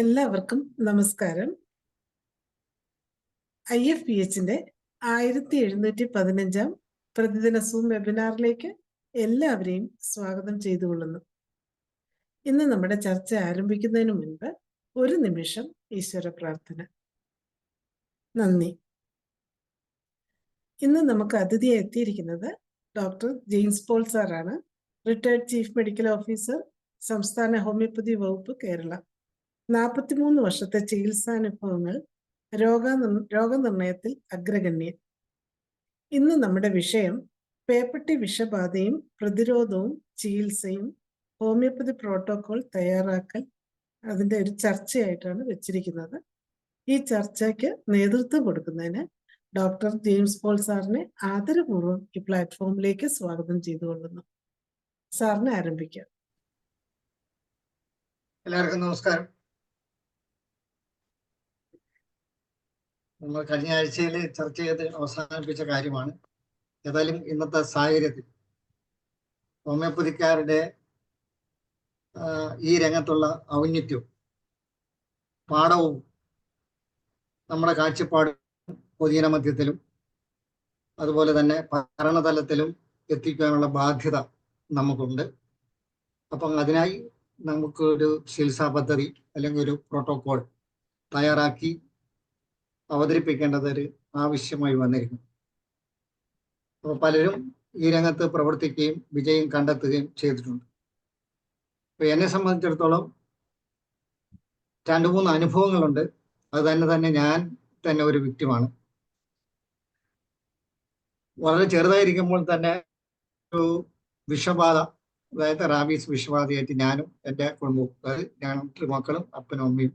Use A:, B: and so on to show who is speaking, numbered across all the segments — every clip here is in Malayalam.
A: എല്ലാവർക്കും നമസ്കാരം. IFPHന്റെ 1715 പ്രതിദിന സൂം വെബിനാറിലേക്ക് എല്ലാവരെയും സ്വാഗതം ചെയ്തുകൊള്ളുന്നു. ഇന്ന് നമ്മുടെ ചർച്ച ആരംഭിക്കുന്നതിന് മുൻപ് ഒരു നിമിഷം ഈശ്വര പ്രാർത്ഥന. നന്ദി. ഇന്ന് നമുക്ക് അതിഥിയായി എത്തിയിരിക്കുന്നത് ഡോക്ടർ ജെയിംസ് പോൾ സാറാണ്. റിട്ടയർഡ് ചീഫ് മെഡിക്കൽ ഓഫീസർ, സംസ്ഥാന ഹോമിയോപ്പതി വകുപ്പ്, കേരള. 43 വർഷത്തെ ചികിത്സാനുഭവങ്ങൾ, രോഗനിർണയത്തിൽ അഗ്രഗണ്യൻ. ഇന്ന് നമ്മുടെ വിഷയം പേപ്പട്ടി വിഷബാധയും പ്രതിരോധവും ചികിത്സയും ഹോമിയോപ്പതി പ്രോട്ടോകോൾ തയ്യാറാക്കൽ, അതിൻ്റെ ഒരു ചർച്ചയായിട്ടാണ് വെച്ചിരിക്കുന്നത്. ഈ ചർച്ചയ്ക്ക് നേതൃത്വം കൊടുക്കുന്നതിന് ഡോക്ടർ ജെയിംസ് പോൾ സാറിനെ ആദരപൂർവ്വം ഈ പ്ലാറ്റ്ഫോമിലേക്ക് സ്വാഗതം ചെയ്തുകൊള്ളുന്നു. സാറിനെ ആരംഭിക്കാം.
B: എല്ലാവർക്കും നമസ്കാരം. നമ്മൾ കഴിഞ്ഞ ആഴ്ചയിൽ ചർച്ച ചെയ്ത് അവസാനിപ്പിച്ച കാര്യമാണ്. ഏതായാലും ഇന്നത്തെ സാഹചര്യത്തിൽ ഹോമിയോപ്പതിക്കാരുടെ ഈ രംഗത്തുള്ള ഔന്നത്യവും പാഠവും നമ്മുടെ കാഴ്ചപ്പാടും പൊതുജനമധ്യത്തിലും അതുപോലെ തന്നെ ഭരണതലത്തിലും എത്തിക്കാനുള്ള ബാധ്യത നമുക്കുണ്ട്. അപ്പം അതിനായി നമുക്കൊരു ചികിത്സാ പദ്ധതി അല്ലെങ്കിൽ ഒരു പ്രോട്ടോകോൾ തയ്യാറാക്കി അവതരിപ്പിക്കേണ്ടത് ഒരു ആവശ്യമായി വന്നിരിക്കുന്നു. അപ്പോൾ പലരും ഈ രംഗത്ത് പ്രവർത്തിക്കുകയും വിജയം കണ്ടെത്തുകയും ചെയ്തിട്ടുണ്ട്. അപ്പോൾ എന്നെ സംബന്ധിച്ചിടത്തോളം 2-3 അനുഭവങ്ങളുണ്ട്. അത് തന്നെ ഞാൻ തന്നെ ഒരു വ്യക്തിമാണ്. വളരെ ചെറുതായിരിക്കുമ്പോൾ തന്നെ ഒരു വിഷബാധ, അതായത് റാബീസ് വിഷബാധയായിട്ട് ഞാനും എൻ്റെ കുടുംബവും, അതായത് ഞാൻ മക്കളും അപ്പനും അമ്മയും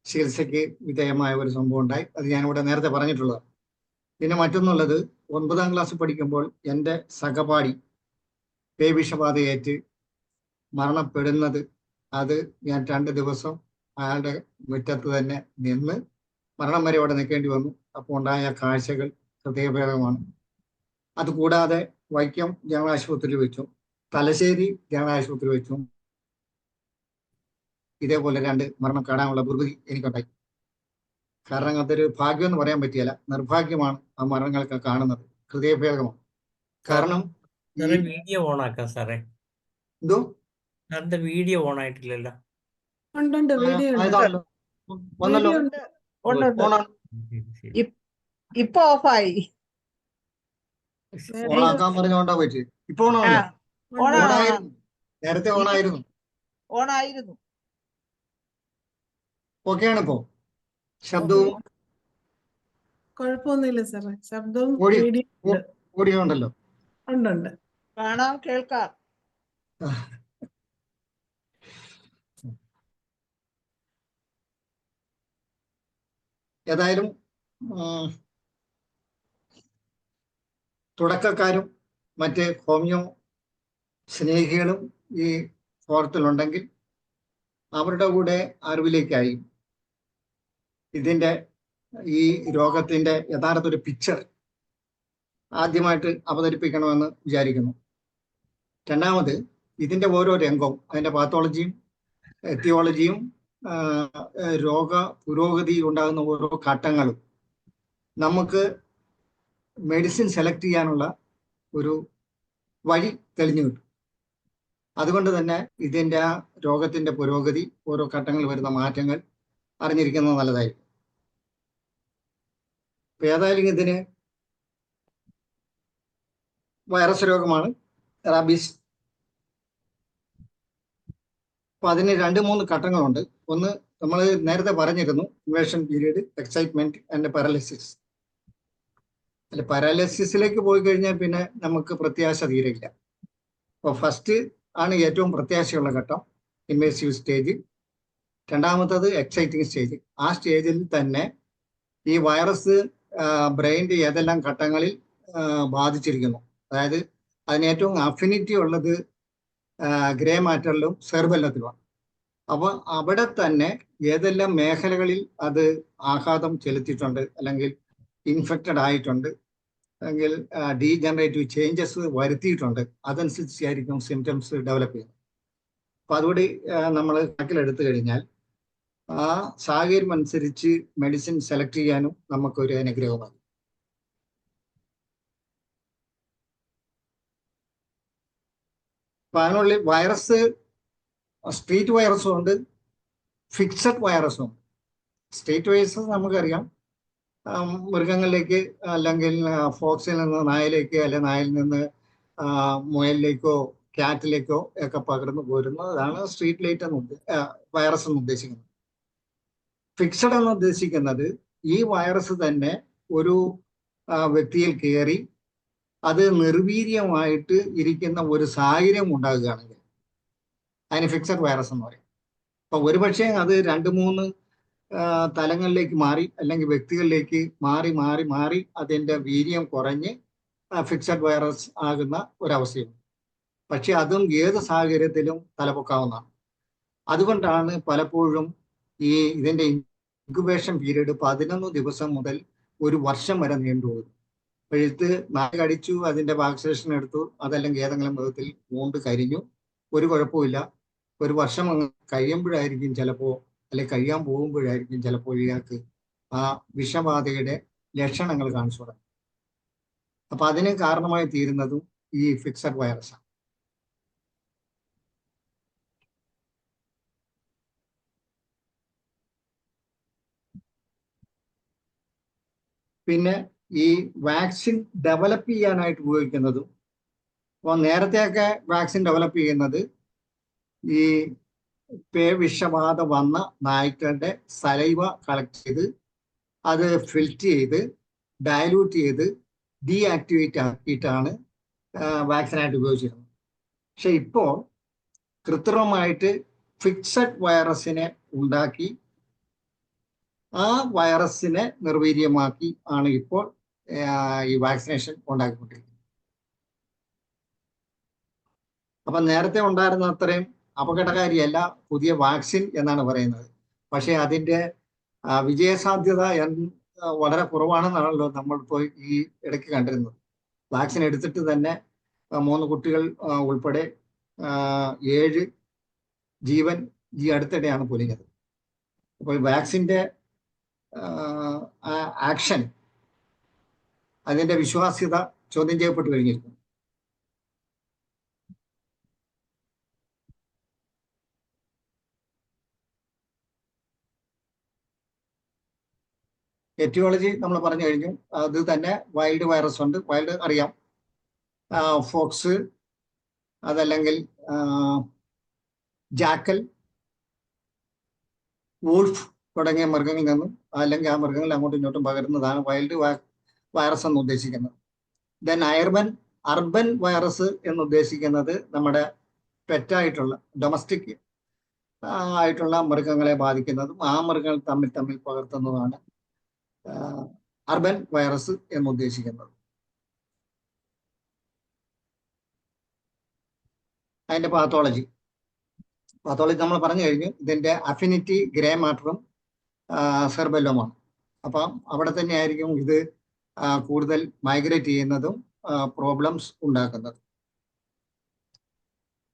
B: ചികിത്സയ്ക്ക് വിധേയമായ ഒരു സംഭവം ഉണ്ടായി. അത് ഞാനിവിടെ നേരത്തെ പറഞ്ഞിട്ടുള്ളതാണ്. പിന്നെ മറ്റൊന്നുള്ളത്, 9ാം ക്ലാസ് പഠിക്കുമ്പോൾ എൻ്റെ സഹപാഠി പേവിഷബാധയേറ്റ് മരണപ്പെടുന്നത്, അത് ഞാൻ 2 ദിവസം അയാളുടെ മുറ്റത്ത് തന്നെ നിന്ന് മരണം വരെ അവിടെ നിൽക്കേണ്ടി വന്നു. അപ്പോൾ ഉണ്ടായ കാഴ്ചകൾ ഹൃദയഭേദകമാണ്. അതുകൂടാതെ വൈക്കം ജനറൽ ആശുപത്രിയിൽ വെച്ചും തലശ്ശേരി ജനറൽ ആശുപത്രിയിൽ വെച്ചും ഇതേപോലെ 2 മരണം കാണാനുള്ള ദുർഗതി എനിക്കുണ്ടായി. കാരണം അതൊരു ഭാഗ്യം എന്ന് പറയാൻ പറ്റിയല്ല, നിർഭാഗ്യമാണ് ആ മരണങ്ങളൊക്കെ കാണുന്നത്. ഹൃദയഭേദകമാണ്. കാരണം
C: വീഡിയോ ഓൺ ആക്കാം സാറേ.
B: എന്തോ
C: വീഡിയോ ഓൺ ആയിട്ടില്ലല്ലോ?
B: വന്നല്ലോ,
D: ഇപ്പൊ ഓഫായി.
B: ഓണാക്കാൻ പറഞ്ഞോണ്ടാ പറ്റി. ഇപ്പൊ ഓണായിരുന്നു, നേരത്തെ ഓണായിരുന്നു. ഓക്കെയാണ് ഇപ്പോ ശബ്ദവും
A: കുഴപ്പമൊന്നുമില്ല സാറേ. ശബ്ദവും
B: ഓഡിയോ ഉണ്ടല്ലോ.
A: ഉണ്ട്,
D: കാണാം, കേൾക്കാം.
B: ഏതായാലും തുടക്കക്കാരും മറ്റ് ഹോമിയോ സ്നേഹികളും ഈ ഫോറത്തിലുണ്ടെങ്കിൽ അവരുടെ കൂടെ അറിവിലേക്കായി ഇതിൻ്റെ ഈ രോഗത്തിൻ്റെ യഥാർത്ഥ ഒരു പിക്ചർ ആദ്യമായിട്ട് അവതരിപ്പിക്കണമെന്ന് വിചാരിക്കുന്നു. രണ്ടാമത്, ഇതിൻ്റെ ഓരോ രംഗവും അതിൻ്റെ പാത്തോളജിയും എത്തിയോളജിയും രോഗ പുരോഗതി ഉണ്ടാകുന്ന ഓരോ ഘട്ടങ്ങളും നമുക്ക് മെഡിസിൻ സെലക്ട് ചെയ്യാനുള്ള ഒരു വഴി തെളിഞ്ഞു കിട്ടും. അതുകൊണ്ട് തന്നെ ഇതിൻ്റെ ആ രോഗത്തിൻ്റെ പുരോഗതി, ഓരോ ഘട്ടങ്ങളിൽ വരുന്ന മാറ്റങ്ങൾ അറിഞ്ഞിരിക്കുന്നത് നല്ലതായിരിക്കും. ഇപ്പം ഏതായാലും ഇതിന് വൈറസ് രോഗമാണ് റാബീസ്. അപ്പം അതിന് 2-3 ഘട്ടങ്ങളുണ്ട്. ഒന്ന്, നമ്മൾ നേരത്തെ പറഞ്ഞിരുന്നു, invasion period, excitement and paralysis. അല്ല, പാരാലിസിസിലേക്ക് പോയി കഴിഞ്ഞാൽ പിന്നെ നമുക്ക് പ്രത്യാശ തീരില്ല. അപ്പോൾ ഫസ്റ്റ് ആണ് ഏറ്റവും പ്രത്യാശയുള്ള ഘട്ടം, ഇൻവേസീവ് സ്റ്റേജ്. രണ്ടാമത്തത് എക്സൈറ്റിംഗ് സ്റ്റേജ്. ആ സ്റ്റേജിൽ തന്നെ ഈ വൈറസ് ബ്രെയിൻ്റെ ഏതെല്ലാം ഘട്ടങ്ങളിൽ ബാധിച്ചിരിക്കുന്നു, അതായത് അതിന് ഏറ്റവും അഫിനിറ്റി ഉള്ളത് ഗ്രേ മാറ്ററിലും സെർബെല്ലത്തിലുമാണ്. അപ്പോൾ അവിടെ തന്നെ ഏതെല്ലാം മേഖലകളിൽ അത് ആഘാതം ചെലുത്തിയിട്ടുണ്ട്, അല്ലെങ്കിൽ ഇൻഫെക്റ്റഡ് ആയിട്ടുണ്ട്, അല്ലെങ്കിൽ ഡീജനറേറ്റീവ് ചേഞ്ചസ് വരുത്തിയിട്ടുണ്ട്, അതനുസരിച്ചായിരിക്കും സിംറ്റംസ് ഡെവലപ്പ് ചെയ്യുന്നത്. അപ്പോൾ അതുകൂടി നമ്മൾ കണക്കിലെടുത്തു കഴിഞ്ഞാൽ ആ സാഹചര്യം അനുസരിച്ച് മെഡിസിൻ സെലക്ട് ചെയ്യാനും നമുക്കൊരു അനുഗ്രഹമാണ്. അപ്പൊ അതിനുള്ളിൽ വൈറസ് സ്ട്രീറ്റ് വൈറസും ഉണ്ട്, ഫിക്സഡ് വൈറസും ഉണ്ട്. സ്ട്രീറ്റ് വൈറസ് നമുക്കറിയാം, മൃഗങ്ങളിലേക്ക് അല്ലെങ്കിൽ ഫോക്സിൽ നിന്ന് നായയിലേക്ക്, അല്ലെങ്കിൽ നായയിൽ നിന്ന് മുയലിലേക്കോ ക്യാറ്റിലേക്കോ ഒക്കെ പകർന്നു പോരുന്നതാണ് സ്ട്രീറ്റ് ലൈറ്റ് എന്ന് വൈറസ് എന്ന് ഉദ്ദേശിക്കുന്നത്. ഫിക്സഡ് എന്ന് ഉദ്ദേശിക്കുന്നത് ഈ വൈറസ് തന്നെ ഒരു വ്യക്തിയിൽ കയറി അത് നിർവീര്യമായിട്ട് ഇരിക്കുന്ന ഒരു സാഹചര്യം ഉണ്ടാകുകയാണെങ്കിൽ അതിന് ഫിക്സഡ് വൈറസ് എന്ന് പറയും. അപ്പൊ ഒരുപക്ഷെ അത് 2-3 തലങ്ങളിലേക്ക് മാറി അല്ലെങ്കിൽ വ്യക്തികളിലേക്ക് മാറി മാറി മാറി അതിൻ്റെ വീര്യം കുറഞ്ഞ് ഫിക്സഡ് വൈറസ് ആകുന്ന ഒരവസ്ഥയുണ്ട്. പക്ഷെ അതും ഏത് സാഹചര്യത്തിലും തലപൊക്കാവുന്നതാണ്. അതുകൊണ്ടാണ് പലപ്പോഴും ഇതിൻ്റെ ഇൻക്യുബേഷൻ പീരീഡ് 11 ദിവസം മുതൽ 1 വർഷം വരെ നീണ്ടുപോകും. എഴുത്ത് നായ കടിച്ചു, അതിൻ്റെ വാക്സിനേഷൻ എടുത്തു, അതല്ലെങ്കിൽ ഏതെങ്കിലും വിധത്തിൽ വൂണ്ട് കരിഞ്ഞു, ഒരു കുഴപ്പമില്ല. 1 വർഷം കഴിയുമ്പോഴായിരിക്കും ചിലപ്പോൾ, അല്ലെങ്കിൽ കഴിയാൻ പോകുമ്പോഴായിരിക്കും ചിലപ്പോൾ ഇയാൾക്ക് ആ വിഷബാധയുടെ ലക്ഷണങ്ങൾ കാണിച്ചു തുടങ്ങും. അപ്പൊ അതിന് കാരണമായി തീരുന്നതും ഈ ഫിക്സഡ് വൈറസാണ്. പിന്നെ ഈ വാക്സിൻ ഡെവലപ്പ് ചെയ്യാനായിട്ട് ഉപയോഗിക്കുന്നതും, അപ്പോൾ നേരത്തെയൊക്കെ വാക്സിൻ ഡെവലപ്പ് ചെയ്യുന്നത് ഈ വിഷബാധ വന്ന നായ്ക്കളുടെ സലൈവ കളക്ട് ചെയ്ത് അത് ഫിൽറ്റർ ചെയ്ത് ഡയലൂട്ട് ചെയ്ത് ഡീആക്ടിവേറ്റ് ആക്കിയിട്ടാണ് വാക്സിനായിട്ട് ഉപയോഗിച്ചിരുന്നത്. പക്ഷെ ഇപ്പോൾ കൃത്രിമമായിട്ട് ഫിക്സഡ് വൈറസിനെ ഉണ്ടാക്കി ആ വൈറസിനെ നിർവീര്യമാക്കി ആണ് ഇപ്പോൾ ഈ വാക്സിനേഷൻ ഉണ്ടാക്കിക്കൊണ്ടിരിക്കുന്നത്. അപ്പൊ നേരത്തെ ഉണ്ടായിരുന്ന അത്രയും അപകടകാരിയല്ല പുതിയ വാക്സിൻ എന്നാണ് പറയുന്നത്. പക്ഷെ അതിൻ്റെ വിജയസാധ്യത വളരെ കുറവാണെന്നാണല്ലോ നമ്മളിപ്പോൾ ഈ ഇടയ്ക്ക് കണ്ടിരുന്നത്. വാക്സിൻ എടുത്തിട്ട് തന്നെ 3 കുട്ടികൾ ഉൾപ്പെടെ 7 ജീവൻ ഈ അടുത്തിടെയാണ് പൊലിഞ്ഞത്. അപ്പോൾ വാക്സിൻ്റെ ആക്ഷൻ, അതിൻ്റെ വിശ്വാസ്യത ചോദ്യം ചെയ്യപ്പെട്ടു കഴിഞ്ഞിരിക്കുന്നു. എറ്റിയോളജി നമ്മൾ പറഞ്ഞു കഴിഞ്ഞു. അത് തന്നെ വൈൽഡ് വൈറസ് ഉണ്ട്. വൈൽഡ് അറിയാം, ഫോക്സ്, അതല്ലെങ്കിൽ ജാക്കൽ, വൂൾഫ് തുടങ്ങിയ മൃഗങ്ങളിൽ നിന്നും അല്ലെങ്കിൽ ആ മൃഗങ്ങൾ അങ്ങോട്ടും ഇങ്ങോട്ടും പകരുന്നതാണ് വൈൽഡ് വൈറസ് എന്ന് ഉദ്ദേശിക്കുന്നത്. ദെൻ അർബൻ വൈറസ് എന്ന് ഉദ്ദേശിക്കുന്നത് നമ്മുടെ പെറ്റായിട്ടുള്ള ഡൊമസ്റ്റിക് ആയിട്ടുള്ള മൃഗങ്ങളെ ബാധിക്കുന്നതും ആ മൃഗങ്ങൾ തമ്മിൽ പകർത്തുന്നതാണ് അർബൻ വൈറസ് എന്ന് ഉദ്ദേശിക്കുന്നത്. അതിന്റെ പാത്തോളജി നമ്മൾ പറഞ്ഞു കഴിഞ്ഞു. ഇതിന്റെ അഫിനിറ്റി ഗ്രേ മാറ്ററും സെർബെല്ലോമാണ്. അപ്പം അവിടെ തന്നെ ആയിരിക്കും ഇത് കൂടുതൽ മൈഗ്രേറ്റ് ചെയ്യുന്നതും പ്രോബ്ലംസ് ഉണ്ടാക്കുന്നത്.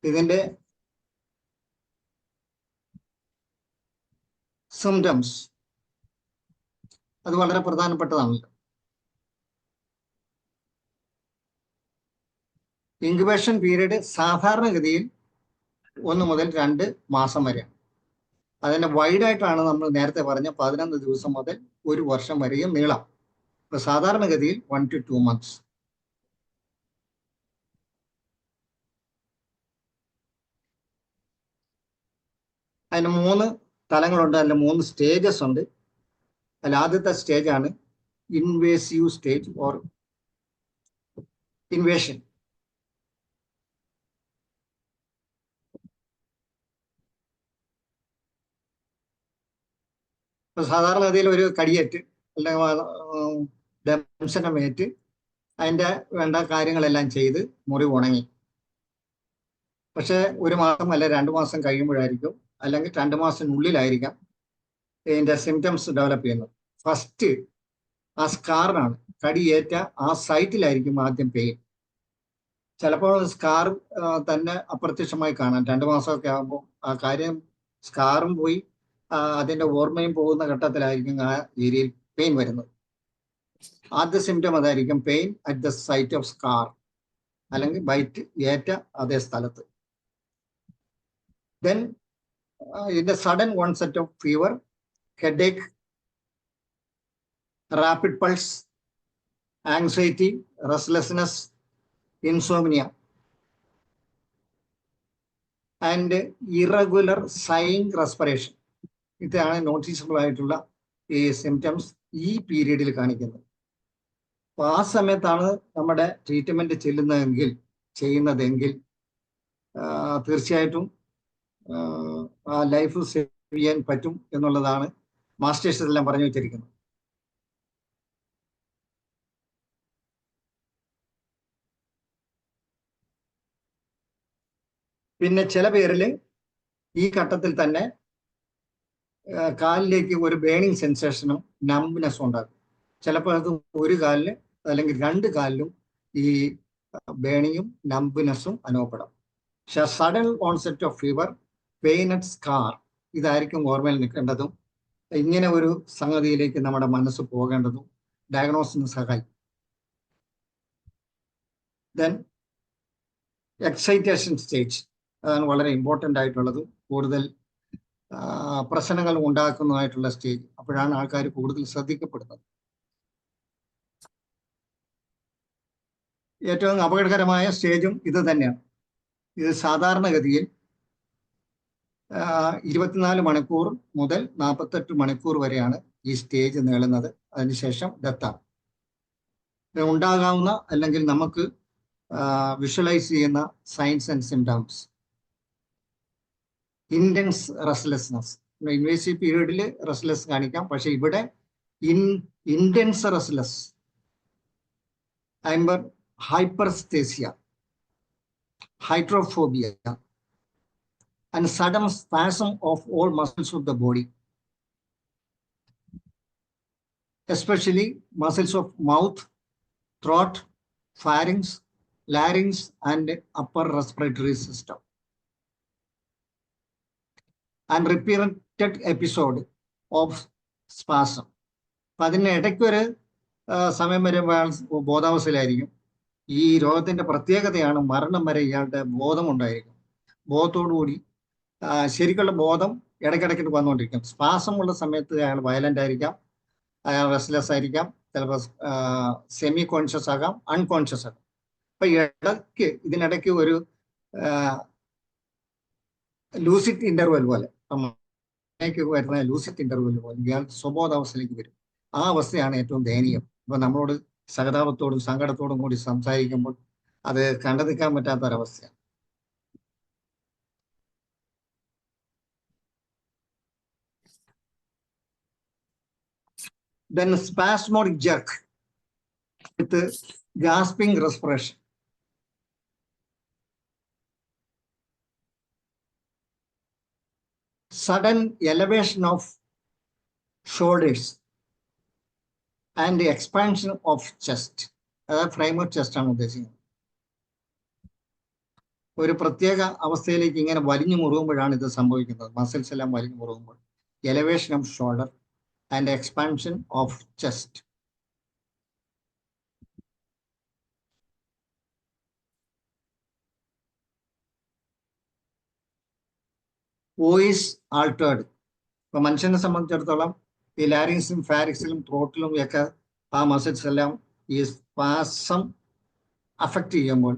B: ഇതിന്റെ സിംറ്റംസ് അത് വളരെ പ്രധാനപ്പെട്ടതാണല്ലോ. ഇൻക്യുബേഷൻ പീരീഡ് സാധാരണഗതിയിൽ 1 മുതൽ 2 മാസം വരെയാണ്. അതിന്റെ വൈഡായിട്ടാണ് നമ്മൾ നേരത്തെ പറഞ്ഞ 11 ദിവസം മുതൽ 1 വർഷം വരെയും നീളാം. ഇപ്പൊ സാധാരണഗതിയിൽ 1 to 2 months. അതിന് 3 തലങ്ങളുണ്ട്, അതിൽ 3 സ്റ്റേജസ് ഉണ്ട്. അതിൽ ആദ്യത്തെ സ്റ്റേജാണ് ഇൻവേസീവ് സ്റ്റേജ് ഓർ ഇൻവേഷൻ. സാധാരണഗതിയിൽ ഒരു കടിയേറ്റ് അല്ലെങ്കിൽ ദംശനമേറ്റ് അതിൻ്റെ വേണ്ട കാര്യങ്ങളെല്ലാം ചെയ്ത് മുറിവ് ഉണങ്ങി. പക്ഷെ 1 മാസം അല്ലെ 2 മാസം കഴിയുമ്പോഴായിരിക്കും, അല്ലെങ്കിൽ 2 മാസത്തിനുള്ളിലായിരിക്കാം ഇതിൻ്റെ സിംറ്റംസ് ഡെവലപ്പ് ചെയ്യുന്നത്. ഫസ്റ്റ് ആ സ്കാറിനാണ്, കടിയേറ്റ ആ സൈറ്റിലായിരിക്കും ആദ്യം പെയിൻ. ചിലപ്പോൾ സ്കാർ തന്നെ അപ്രത്യക്ഷമായി കാണാം. 2 മാസമൊക്കെ ആകുമ്പോൾ ആ കാര്യം സ്കാറും പോയി അതിന്റെ ഓർമ്മയും പോകുന്ന ഘട്ടത്തിലായിരിക്കും ആ ഏരിയയിൽ പെയിൻ വരുന്നത്. ആദ്യ സിംറ്റം അതായിരിക്കും pain at the site of scar, അല്ലെങ്കിൽ ബൈറ്റ് ഏറ്റ അതേ സ്ഥലത്ത്. ദെൻ ഇതിന്റെ sudden onset of fever, headache, rapid pulse, anxiety, restlessness, insomnia and irregular sighing respiration. ഇതാണ് നോട്ടീസബിൾ ആയിട്ടുള്ള ഈ സിംറ്റംസ് ഈ പീരീഡിൽ കാണിക്കുന്നത്. അപ്പൊ ആ സമയത്താണ് നമ്മുടെ ട്രീറ്റ്മെന്റ് ചെയ്യുന്നതെങ്കിൽ തീർച്ചയായിട്ടും ആ ലൈഫ് സേവ് ചെയ്യാൻ പറ്റും എന്നുള്ളതാണ് മാസ്റ്റേഴ്സ് എല്ലാം പറഞ്ഞു വെച്ചിരിക്കുന്നത്. പിന്നെ ചില പേരിൽ ഈ ഘട്ടത്തിൽ തന്നെ കാലിലേക്ക് ഒരു ബേണിംഗ് സെൻസേഷനും നംബ്നെസ്സും ഉണ്ടാകും. ചിലപ്പോൾ അത് ഒരു കാലില് അല്ലെങ്കിൽ രണ്ട് കാലിലും ഈ ബേണിങ്ങും നംബ്നെസ്സും അനുഭവപ്പെടാം. പക്ഷെ sudden onset of fever, pain at scar, ഇതായിരിക്കും ഓർമ്മയിൽ നിൽക്കേണ്ടതും ഇങ്ങനെ ഒരു സംഗതിയിലേക്ക് നമ്മുടെ മനസ്സ് പോകേണ്ടതും ഡയഗ്നോസിന് സഹായിക്കും. ദെൻ എക്സൈറ്റേഷൻ സ്റ്റേജ്, അതാണ് വളരെ ഇമ്പോർട്ടൻ്റ് ആയിട്ടുള്ളതും കൂടുതൽ പ്രശ്നങ്ങൾ ഉണ്ടാക്കുന്നതായിട്ടുള്ള സ്റ്റേജ്. അപ്പോഴാണ് ആൾക്കാർ കൂടുതൽ ശ്രദ്ധിക്കപ്പെടുന്നത്. ഏറ്റവും അപകടകരമായ സ്റ്റേജും ഇത് തന്നെയാണ്. ഇത് സാധാരണഗതിയിൽ 24 മണിക്കൂർ മുതൽ 48 മണിക്കൂർ വരെയാണ് ഈ സ്റ്റേജ് നീളുന്നത്. അതിനുശേഷം ഡെത്താണ്. ഉണ്ടാകാവുന്ന അല്ലെങ്കിൽ നമുക്ക് വിഷ്വലൈസ് ചെയ്യുന്ന signs and symptoms: intense restlessness. Invasive പീരീഡിൽ റെസ്റ്റ്ലെസ് കാണിക്കാം, പക്ഷെ ഇവിടെ intense restless, hyperaesthesia, hydrophobia and sudden spasm of all muscles of the body, especially muscles of mouth, throat, pharynx, larynx and upper respiratory system, and repeated episode of spasm. അതിന് ഇടയ്ക്ക് ഒരു സമയം വരുമ്പോൾ ബോധാവസ്ഥയിലായിരിക്കും. ഈ രോഗത്തിന്റെ പ്രത്യേകതയാണ് മരണം വരെ ഇയാളുടെ ബോധമുണ്ടായിരിക്കും. ബോധത്തോടുകൂടി ശരിക്കുള്ള ബോധം ഇടയ്ക്കിടയ്ക്ക് വന്നുകൊണ്ടിരിക്കും. സ്പാസം ഉള്ള സമയത്ത് അയാൾ വയലന്റ് ആയിരിക്കാം, അയാൾ റെസ്റ്റ്ലെസ് ആയിരിക്കാം, ചിലപ്പോൾ സെമി കോൺഷ്യസ് ആകാം, അൺകോൺഷ്യസ് ആകാം. അപ്പൊ ഇതിനിടയ്ക്ക് ഒരു ലൂസിഡ് ഇന്റർവെൽ പോലെ, വരുന്ന ലൂസിഡ് ഇന്റർവെൽ പോലെ ഇയാൾ സ്വബോധാവസ്ഥയിലേക്ക് വരും. ആ അവസ്ഥയാണ് ഏറ്റവും ദയനീയം. ഇപ്പൊ നമ്മളോട് സഹതാപത്തോടും സങ്കടത്തോടും കൂടി സംസാരിക്കുമ്പോൾ അത് കണ്ടു നിൽക്കാൻ പറ്റാത്ത ഒരവസ്ഥയാണ്. Then spasmodic jerk with gasping respiration. Sudden elevation of shoulders and the expansion of chest. അതായത് ഫ്രെയിം ഓഫ് ചെസ്റ്റ് ആണ് ഉദ്ദേശിക്കുന്നത്. ഒരു പ്രത്യേക അവസ്ഥയിലേക്ക് ഇങ്ങനെ വലിഞ്ഞു മുറുകുമ്പോഴാണ് ഇത് സംഭവിക്കുന്നത്. മസിൽസ് എല്ലാം വലിഞ്ഞു മുറുകുമ്പോൾ elevation of shoulder and expansion of chest. Voice altered. ഇപ്പൊ മനുഷ്യനെ സംബന്ധിച്ചിടത്തോളം ഈ ലാരിങ്സിലും ഫാരിക്സിലും ത്രോട്ടിലും ഒക്കെ ആ മസിൽസ് എല്ലാം ഈ സ്പാസം അഫക്റ്റ് ചെയ്യുമ്പോൾ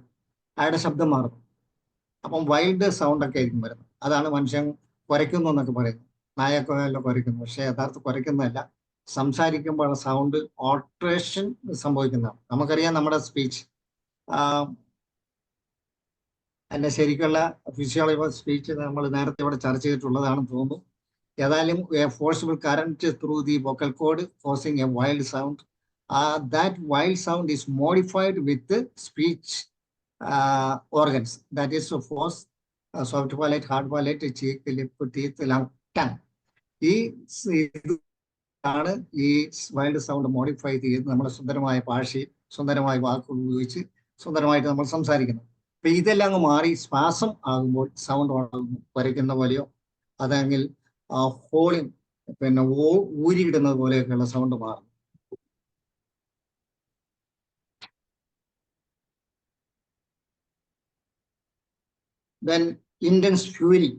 B: അയാളുടെ ശബ്ദം മാറും. അപ്പം വൈൽഡ് സൗണ്ട് ഒക്കെ ആയിരിക്കും വരുന്നത്. അതാണ് മനുഷ്യൻ കുരയ്ക്കുന്നു എന്നൊക്കെ പറയുന്നത്. നായക്കെല്ലാം കുരയ്ക്കുന്നു, പക്ഷെ യഥാർത്ഥ കുരയ്ക്കുന്നതല്ല. സംസാരിക്കുമ്പോൾ സൗണ്ട് ഓൾട്രേഷൻ സംഭവിക്കുന്നതാണ്. നമുക്കറിയാം നമ്മുടെ സ്പീച്ച് അതിന്റെ ശരിക്കുള്ള ഫിസിയോളജി ഓഫ് സ്പീച്ച് നമ്മൾ നേരത്തെ ഇവിടെ ചർച്ച ചെയ്തിട്ടുള്ളതാണെന്ന് തോന്നുന്നു. ഏതായാലും forcible current through the vocal cord causing a wild sound. That wild sound is modified with speech organs, that is force, soft palate, hard palate, cheek, lip, teeth, lung, tongue. ഈ ആണ് ഈ വൈൽഡ് സൗണ്ട് മോഡിഫൈ ചെയ്ത് നമ്മുടെ സുന്ദരമായ ഭാഷയിൽ സുന്ദരമായ വാക്കുകൾ ഉപയോഗിച്ച് സുന്ദരമായിട്ട് നമ്മൾ സംസാരിക്കുന്നത്. അപ്പൊ ഇതെല്ലാം അങ്ങ് മാറി ശ്വാസം ആകുമ്പോൾ സൗണ്ട് വരയ്ക്കുന്ന പോലെയോ അതെങ്കിൽ ആ ഹോളിൽ പിന്നെ ഊരിയിടുന്നത് പോലെയൊക്കെയുള്ള സൗണ്ട് മാറും. Then intense fury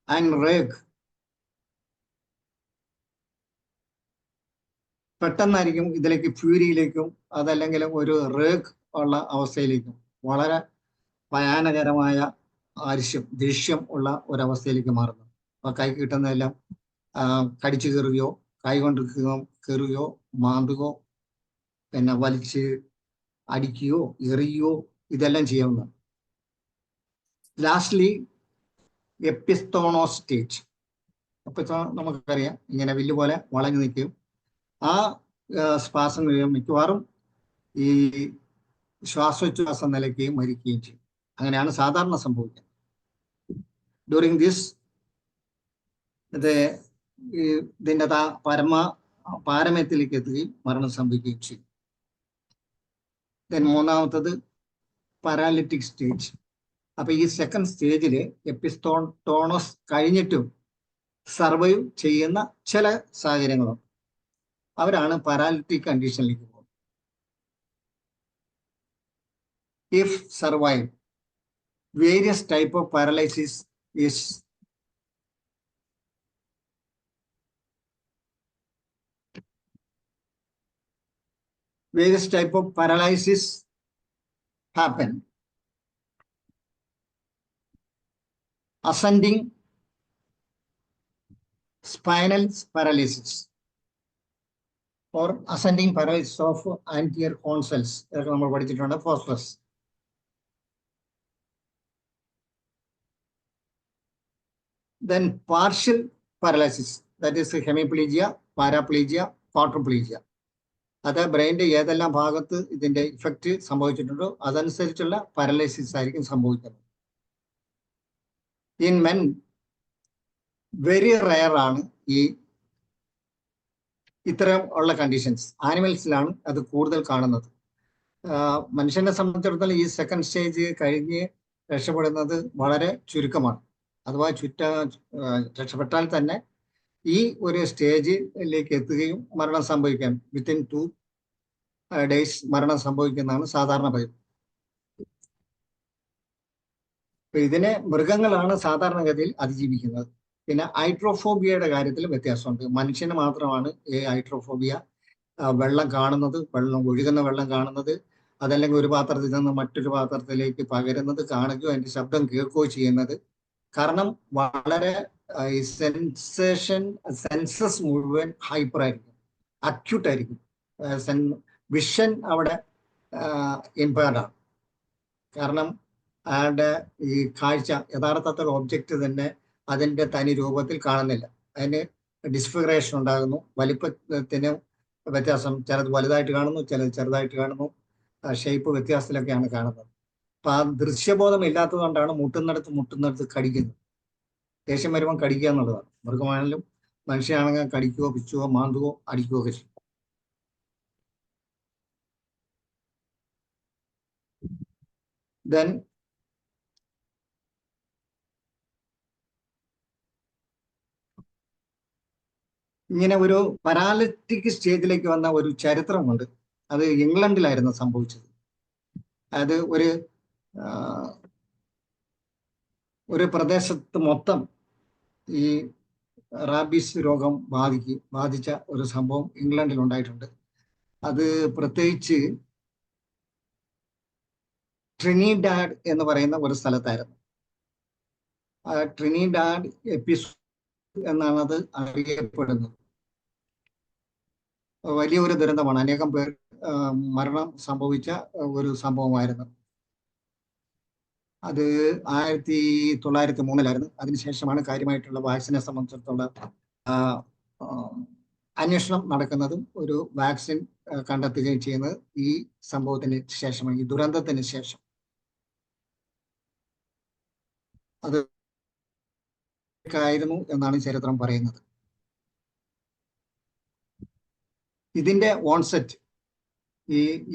B: and rage. പെട്ടെന്നായിരിക്കും ഇതിലേക്ക് ഫ്യൂരിയിലേക്കും അതല്ലെങ്കിൽ ഒരു റേഗ് ഉള്ള അവസ്ഥയിലേക്കും വളരെ ഭയാനകരമായ ദേഷ്യം ഉള്ള ഒരവസ്ഥയിലേക്ക് മാറുന്നു. അപ്പൊ കൈ കിട്ടുന്നതെല്ലാം കടിച്ചു കയറുകയോ കൈ കൊണ്ട് കയറുകയോ മാന്തുകയോ പിന്നെ വലിച്ച് അടിക്കുകയോ എറിയുകയോ ഇതെല്ലാം ചെയ്യാവുന്നതാണ്. Lastly opisthotonos stage. നമുക്കറിയാം ഇങ്ങനെ വില്ല് പോലെ വളഞ്ഞു നിൽക്കും. ആ ശ്വാസം മിക്കവാറും ഈ ശ്വാസോച്ഛ്വാസം നിലയ്ക്കുകയും മരിക്കുകയും ചെയ്യും. അങ്ങനെയാണ് സാധാരണ സംഭവിക്കുന്നത്. ഡ്യൂറിങ് ദിസ് ഇതിൻ്റെ പാരമ്യത്തിലേക്ക് എത്തുകയും മരണം സംഭവിക്കുകയും ചെയ്യും. ദെൻ മൂന്നാമത്തത് പാരാലിറ്റിക് സ്റ്റേജ്. അപ്പൊ ഈ സെക്കൻഡ് സ്റ്റേജിൽ എപ്പിസ്തോണോസ് കഴിഞ്ഞിട്ടും സർവൈവ് ചെയ്യുന്ന ചില സാഹചര്യങ്ങളുണ്ട്. അവരാണ് പാരാലിറ്റിക് കണ്ടീഷനിലേക്ക് പോകുന്നത്. If survive, various type of paralysis is happen. Ascending spinal paralysis or ascending paralysis of anterior horn cells. ഇതൊക്കെ നമ്മൾ പഠിച്ചിട്ടുണ്ട്. Phosphorus. Then partial paralysis, that is hemiplegia, paraplegia, quadriplegia. അത് ബ്രെയിനിന്റെ ഏതെല്ലാം ഭാഗത്ത് ഇതിന്റെ ഇഫക്റ്റ് സംഭവിച്ചിട്ടുണ്ടോ അതനുസരിച്ചുള്ള പാരലൈസിസ് ആയിരിക്കും സംഭവിക്കുന്നത്. ഇൻ മെൻ വെരി റയർ ആണ് ഈ ഇത്തരം ഉള്ള കണ്ടീഷൻസ്. ആനിമൽസിലാണ് അത് കൂടുതൽ കാണുന്നത്. മനുഷ്യനെ സംബന്ധിച്ചിടത്തോളം ഈ സെക്കൻഡ് സ്റ്റേജ് കഴിഞ്ഞ് രക്ഷപ്പെടുന്നത് വളരെ ചുരുക്കമാണ്. അഥവാ രക്ഷപ്പെട്ടാൽ തന്നെ ഈ ഒരു സ്റ്റേജിലേക്ക് എത്തുകയും മരണം സംഭവിക്കാം. വിത്തിൻ 2 days മരണം സംഭവിക്കുന്നതാണ് സാധാരണ പതിവ്. ഇതിനെ മൃഗങ്ങളാണ് സാധാരണഗതിയിൽ അതിജീവിക്കുന്നത്. പിന്നെ ഹൈഡ്രോഫോബിയയുടെ കാര്യത്തിൽ വ്യത്യാസമുണ്ട്. മനുഷ്യന് മാത്രമാണ് ഈ ഹൈഡ്രോഫോബിയ. വെള്ളം കാണുന്നത്, ഒഴുകുന്ന വെള്ളം കാണുന്നത്, അതല്ലെങ്കിൽ ഒരു പാത്രത്തിൽ നിന്ന് മറ്റൊരു പാത്രത്തിലേക്ക് പകരുന്നത് കാണുകയോ അതിന്റെ ശബ്ദം കേൾക്കുകയോ ചെയ്യുന്നത്. കാരണം വളരെ ഈ സെൻസസ് മുഴുവൻ ഹൈപ്പർ ആയിരിക്കും, അക്യൂട്ട് ആയിരിക്കും. വിഷൻ അവിടെ ഇമ്പയർഡ് ആണ്. കാരണം അയാളുടെ ഈ കാഴ്ച യഥാർത്ഥത്തിൽ ഒബ്ജക്റ്റ് തന്നെ അതിൻ്റെ തനി രൂപത്തിൽ കാണുന്നില്ല. അതിന് ഡിസ്ഫിഗറേഷൻ ഉണ്ടാകുന്നു, വലിപ്പത്തിന് വ്യത്യാസം. ചിലത് വലുതായിട്ട് കാണുന്നു, ചിലത് ചെറുതായിട്ട് കാണുന്നു, ഷേപ്പ് വ്യത്യാസത്തിലൊക്കെയാണ് കാണുന്നത്. അപ്പൊ ആ ദൃശ്യബോധം ഇല്ലാത്തതുകൊണ്ടാണ് മുട്ടുന്നിടത്ത് കടിക്കുന്നത്. ദേഷ്യം വരുമ്പോൾ കടിക്കുക എന്നുള്ളതാണ്. മൃഗമാണെങ്കിലും മനുഷ്യനാണെങ്കിൽ കടിക്കുകയോ പിച്ചുവോ മാന്തുകയോ അടിക്കുകയോ ഒക്കെ ചെയ്യും. ദെൻ ഇങ്ങനെ ഒരു പാരാലിറ്റിക് സ്റ്റേജിലേക്ക് വന്ന ഒരു ചരിത്രമുണ്ട്. അത് ഇംഗ്ലണ്ടിലായിരുന്നു സംഭവിച്ചത്. അത് ഒരു പ്രദേശത്ത് മൊത്തം ഈ റാബീസ് രോഗം ബാധിച്ച ഒരു സംഭവം ഇംഗ്ലണ്ടിൽ ഉണ്ടായിട്ടുണ്ട്. അത് പ്രത്യേകിച്ച് ട്രിനിഡാഡ് എന്ന് പറയുന്ന ഒരു സ്ഥലത്തായിരുന്നു. ട്രിനിഡാഡ് എപ്പിസോഡ് എന്നാണ് അത് അറിയപ്പെടുന്നത്. വലിയൊരു ദുരന്തമാണ്. അനേകം പേർ മരണം സംഭവിച്ച ഒരു സംഭവമായിരുന്നു. അത് 1903 അതിനുശേഷമാണ് കാര്യമായിട്ടുള്ള വാക്സിനെ സംബന്ധിച്ചിടത്തോളം അന്വേഷണം നടക്കുന്നതും ഒരു വാക്സിൻ കണ്ടെത്തുകയും ചെയ്യുന്നത് ഈ സംഭവത്തിന് ശേഷമാണ്, ഈ ദുരന്തത്തിന് ശേഷം. അത് ആയിരുന്നു എന്നാണ് ചരിത്രം പറയുന്നത്. ഇതിന്റെ ഓൺസെറ്റ്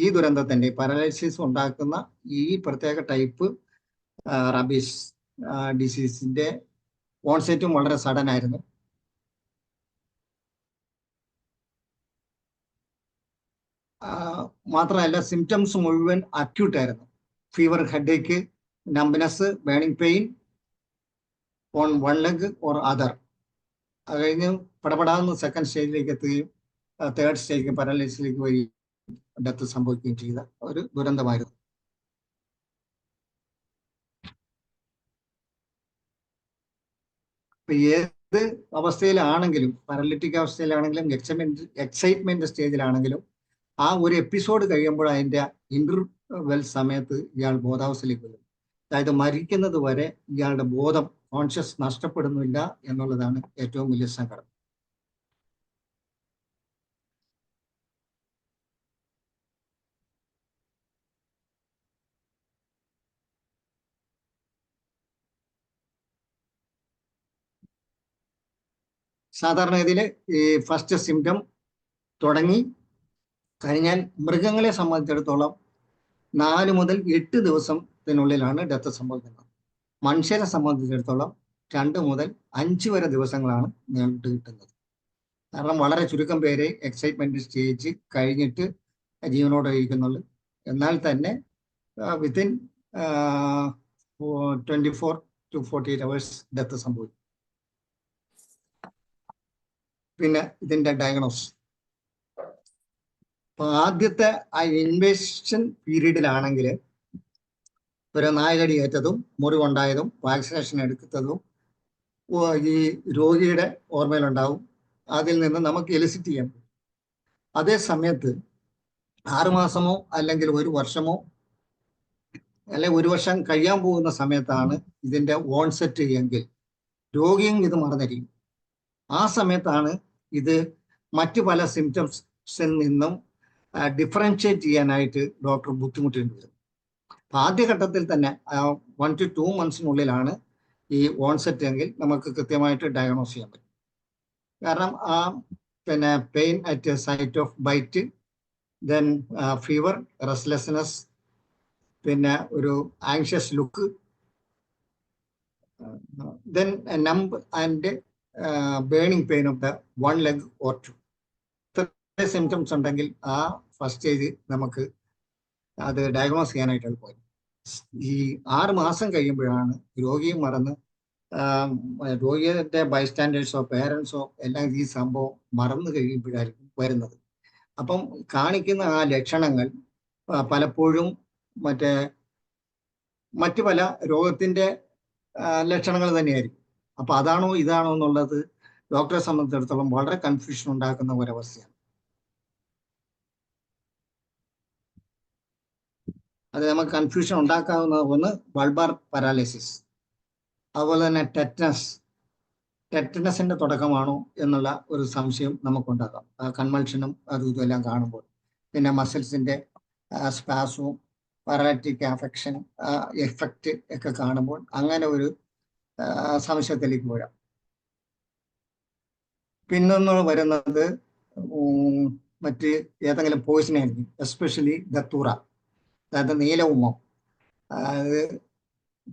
B: ഈ ദുരന്തത്തിന്റെ പാരലൈസിസ് ഉണ്ടാക്കുന്ന ഈ പ്രത്യേക ടൈപ്പ് റാബീസ് ഡിസീസിന്റെ ഓൺസെറ്റും വളരെ സഡൻ ആയിരുന്നു. മാത്രമല്ല സിംറ്റംസ് മുഴുവൻ അക്യൂട്ട് ആയിരുന്നു. Fever, headache, numbness, burning pain on one leg or other. അത് കഴിഞ്ഞ് പടപടാന്ന് സെക്കൻഡ് സ്റ്റേജിലേക്ക് എത്തുകയും തേർഡ് സ്റ്റേജിലേക്ക് പാരാലിസിസിലേക്ക് വരികയും ഡെത്ത് സംഭവിക്കുകയും ചെയ്ത ഒരു ദുരന്തമായിരുന്നു. ഏത് അവസ്ഥയിലാണെങ്കിലും, പാരലിറ്റിക് അവസ്ഥയിലാണെങ്കിലും, എക്സൈറ്റ്മെന്റ് സ്റ്റേജിലാണെങ്കിലും, ആ ഒരു എപ്പിസോഡ് കഴിയുമ്പോൾ അതിന്റെ ഇന്റർവെൽ സമയത്ത് ഇയാൾ ബോധാവസ്ഥയിലേക്ക് വരും. അതായത് മരിക്കുന്നത് വരെ ഇയാളുടെ ബോധം, കോൺഷ്യസ് നഷ്ടപ്പെടുന്നില്ല എന്നുള്ളതാണ് ഏറ്റവും വലിയ സങ്കടം. സാധാരണഗതിയിൽ ഈ ഫസ്റ്റ് സിംറ്റം തുടങ്ങി കഴിഞ്ഞാൽ മൃഗങ്ങളെ സംബന്ധിച്ചിടത്തോളം 4 മുതൽ 8 ദിവസത്തിനുള്ളിലാണ് ഡെത്ത് സംഭവിക്കുന്നത്. മനുഷ്യരെ സംബന്ധിച്ചിടത്തോളം 2 മുതൽ 5 വരെ ദിവസങ്ങളാണ് നീണ്ടു കിട്ടുന്നത്. കാരണം വളരെ ചുരുക്കം പേരെ എക്സൈറ്റ്മെന്റ് സ്റ്റേജ് കഴിഞ്ഞിട്ട് ജീവനോടെ ഇരിക്കുന്നുള്ളൂ. എന്നാൽ തന്നെ വിത്തിൻ 24 to 48 hours ഡെത്ത് സംഭവിക്കും. പിന്നെ ഇതിന്റെ ഡയഗ്നോസ്, ആദ്യത്തെ ആ ഇൻവേഷൻ പീരീഡിലാണെങ്കിൽ ഒരു നായകടി ഏറ്റതും മുറിവുണ്ടായതും വാക്സിനേഷൻ എടുത്തതും ഈ രോഗിയുടെ ഓർമ്മയിലുണ്ടാവും. അതിൽ നിന്ന് നമുക്ക് എലിസിറ്റ് ചെയ്യാൻ പറ്റും. അതേ സമയത്ത് 6 മാസമോ അല്ലെങ്കിൽ 1 വർഷമോ അല്ലെങ്കിൽ 1 വർഷം കഴിയാൻ പോകുന്ന സമയത്താണ് ഇതിന്റെ ഓൺസെറ്റ് എങ്കിൽ രോഗിയും ഇത് മറന്നിരിക്കും. ആ സമയത്താണ് ഇത് മറ്റു പല സിംറ്റംസിൽ നിന്നും ഡിഫറൻഷിയേറ്റ് ചെയ്യാനായിട്ട് ഡോക്ടർ ബുദ്ധിമുട്ടേണ്ടി വരും. ആദ്യഘട്ടത്തിൽ തന്നെ 1 to 2 months ഈ ഓൺസെറ്റ് എങ്കിൽ നമുക്ക് കൃത്യമായിട്ട് ഡയഗ്നോസ് ചെയ്യാൻ പറ്റും. കാരണം പിന്നെ pain at site of bite, then fever, restlessness, പിന്നെ ഒരു anxious look, then numb and burning pain of the 1 leg or 2. ഇത്രയും സിംറ്റംസ് ഉണ്ടെങ്കിൽ ആ ഫസ്റ്റ് സ്റ്റേജ് നമുക്ക് അത് ഡയഗ്നോസ് ചെയ്യാനായിട്ട് എളുപ്പമായി. ഈ 6 മാസം കഴിയുമ്പോഴാണ് രോഗിയും മറന്ന് രോഗിയുടെ ബൈസ്റ്റാൻഡേഴ്സോ പേരൻസോ എല്ലാം ഈ സംഭവം മറന്നു കഴിയുമ്പോഴായിരിക്കും വരുന്നത്. അപ്പം കാണിക്കുന്ന ആ ലക്ഷണങ്ങൾ പലപ്പോഴും മറ്റു പല രോഗത്തിന്റെ ലക്ഷണങ്ങൾ തന്നെയായിരിക്കും. അപ്പൊ അതാണോ ഇതാണോ എന്നുള്ളത് ഡോക്ടറെ സംബന്ധിച്ചിടത്തോളം വളരെ കൺഫ്യൂഷൻ ഉണ്ടാക്കുന്ന ഒരവസ്ഥയാണ്. അത് നമുക്ക് കൺഫ്യൂഷൻ ഉണ്ടാക്കാവുന്ന ഒന്ന് ബൾബാർ പാരാലിസിസ്, അതുപോലെ തന്നെ ടെറ്റനസിന്റെ തുടക്കമാണോ എന്നുള്ള ഒരു സംശയം നമുക്കുണ്ടാക്കാം കൺവൾഷനും അതും ഇതുമെല്ലാം കാണുമ്പോൾ. പിന്നെ മസിൽസിന്റെ സ്പാസവും പാരാലിറ്റിക് അഫക്ഷൻ എഫക്റ്റ് ഒക്കെ കാണുമ്പോൾ അങ്ങനെ ഒരു സംശയത്തിലേക്ക് വരാം. പിന്നൊന്ന് വരുന്നത് മറ്റ് ഏതെങ്കിലും പോയിസൺ ആയിരിക്കും, എസ്പെഷ്യലി ദത്തൂറ, അതായത് നീലഉമ്മം. അത്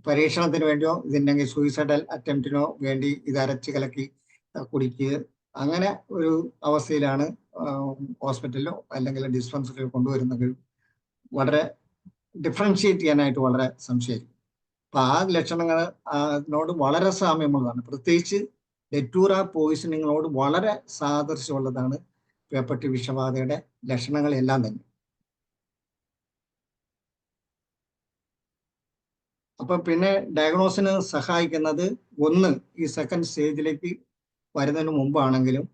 B: പരീക്ഷണത്തിന് വേണ്ടിയോ ഇതില്ലെങ്കിൽ സൂയിസൈഡൽ അറ്റംപ്റ്റിനോ വേണ്ടി ഇത് അരച്ച് കലക്കി കുടിക്കുക, അങ്ങനെ ഒരു അവസ്ഥയിലാണ് ഹോസ്പിറ്റലിലോ അല്ലെങ്കിൽ ഡിസ്പെൻസറിയോ കൊണ്ടുവരുന്നെങ്കിൽ വളരെ ഡിഫറൻഷിയേറ്റ് ചെയ്യാനായിട്ട് വളരെ സംശയമായിരിക്കും. അപ്പൊ ആ ലക്ഷണങ്ങൾ അതിനോട് വളരെ സാമ്യമുള്ളതാണ്. പ്രത്യേകിച്ച് ഡെറ്റൂറ പോയിസണിങ്ങളോട് വളരെ സാദൃശ്യമുള്ളതാണ് പേപ്പട്ടി വിഷബാധയുടെ ലക്ഷണങ്ങളെല്ലാം തന്നെ. അപ്പൊ പിന്നെ ഡയഗ്നോസിന് സഹായിക്കുന്നത് ഒന്ന്, ഈ സെക്കൻഡ് സ്റ്റേജിലേക്ക് വരുന്നതിന് മുമ്പാണെങ്കിലും